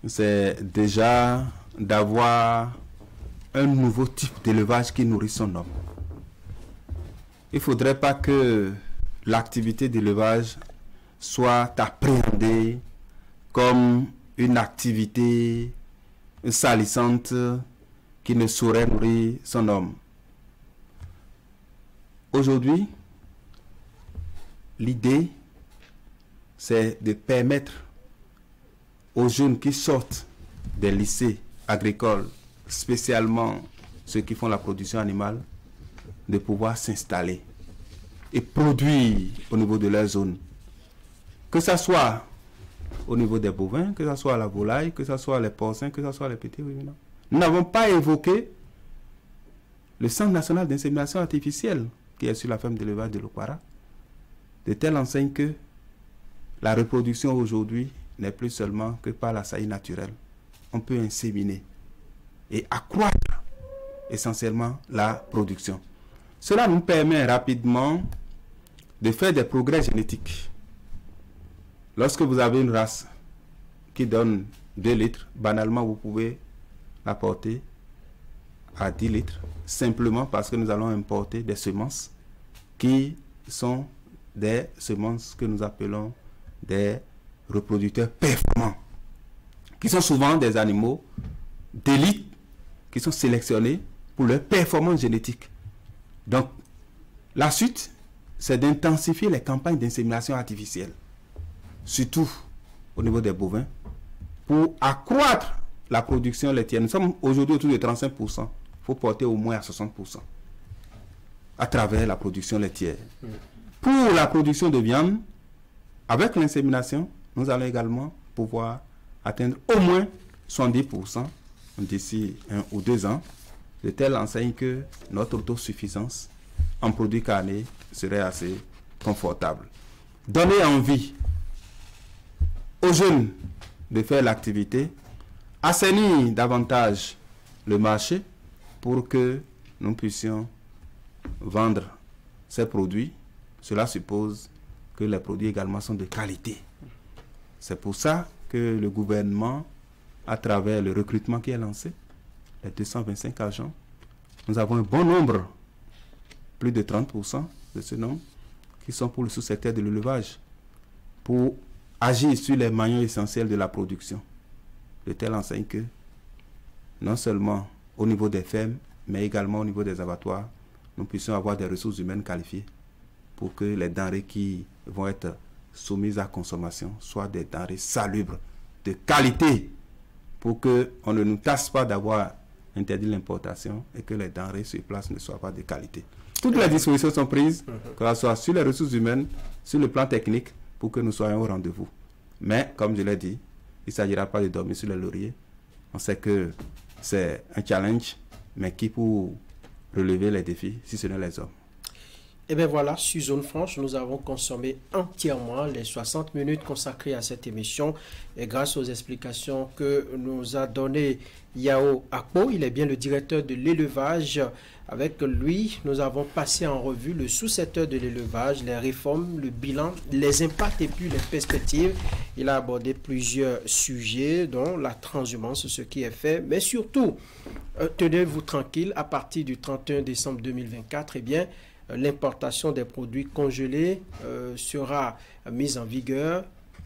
c'est déjà d'avoir un nouveau type d'élevage qui nourrit son homme. Il ne faudrait pas que l'activité d'élevage soit appréhendée comme une activité salissante qui ne saurait nourrir son homme. Aujourd'hui, l'idée, c'est de permettre aux jeunes qui sortent des lycées agricoles, spécialement ceux qui font la production animale, de pouvoir s'installer et produire au niveau de leur zone. Que ce soit au niveau des bovins, que ce soit la volaille, que ce soit les porcins, que ce soit les petits ruminants. Nous n'avons pas évoqué le Centre national d'insémination artificielle qui est sur la ferme d'élevage de l'Okwara, de telle enseigne que la reproduction aujourd'hui n'est plus seulement que par la saillie naturelle. On peut inséminer et accroître essentiellement la production. Cela nous permet rapidement de faire des progrès génétiques. Lorsque vous avez une race qui donne 2 litres, banalement vous pouvez la porter à 10 litres, simplement parce que nous allons importer des semences qui sont des semences que nous appelons des reproducteurs performants, qui sont souvent des animaux d'élite, qui sont sélectionnés pour leur performance génétique. Donc, la suite, c'est d'intensifier les campagnes d'insémination artificielle, surtout au niveau des bovins, pour accroître la production laitière. Nous sommes aujourd'hui autour de 35%. Il faut porter au moins à 60% à travers la production laitière. Pour la production de viande, avec l'insémination, nous allons également pouvoir atteindre au moins 70% d'ici 1 ou 2 ans, de telle enseigne que notre autosuffisance en produits carnés serait assez confortable. Donner envie aux jeunes de faire l'activité, assainir davantage le marché pour que nous puissions vendre ces produits. Cela suppose que les produits également sont de qualité. C'est pour ça que le gouvernement, à travers le recrutement qui est lancé, les 225 agents, nous avons un bon nombre, plus de 30% de ce nombre, qui sont pour le sous-secteur de l'élevage, pour agir sur les maillons essentiels de la production, de telle enseigne que, non seulement au niveau des fermes, mais également au niveau des abattoirs, nous puissions avoir des ressources humaines qualifiées pour que les denrées qui vont être soumises à consommation soient des denrées salubres, de qualité, pour qu'on ne nous tasse pas d'avoir interdit l'importation et que les denrées sur place ne soient pas de qualité. Toutes les dispositions sont prises, que ce soit sur les ressources humaines, sur le plan technique, pour que nous soyons au rendez-vous. Mais, comme je l'ai dit, il ne s'agira pas de dormir sur les lauriers. On sait que c'est un challenge, mais qui pour relever les défis, si ce n'est les hommes. Et bien voilà, sur Zone Franche, nous avons consommé entièrement les 60 minutes consacrées à cette émission. Et grâce aux explications que nous a donné Yao Akpo, il est bien le directeur de l'élevage. Avec lui, nous avons passé en revue le sous-secteur de l'élevage, les réformes, le bilan, les impacts et puis les perspectives. Il a abordé plusieurs sujets, dont la transhumance, ce qui est fait. Mais surtout, tenez-vous tranquille, à partir du 31 décembre 2024, eh bien, l'importation des produits congelés sera mise en vigueur.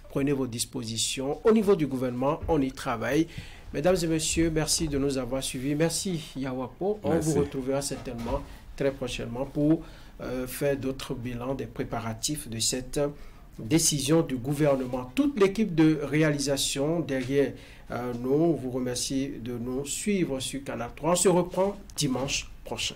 Prenez vos dispositions. Au niveau du gouvernement, on y travaille. Mesdames et messieurs, merci de nous avoir suivis. Merci Yao Akpo. On vous retrouvera certainement très prochainement pour faire d'autres bilans des préparatifs de cette décision du gouvernement. Toute l'équipe de réalisation derrière nous vous remercie de nous suivre sur Canal 3. On se reprend dimanche prochain.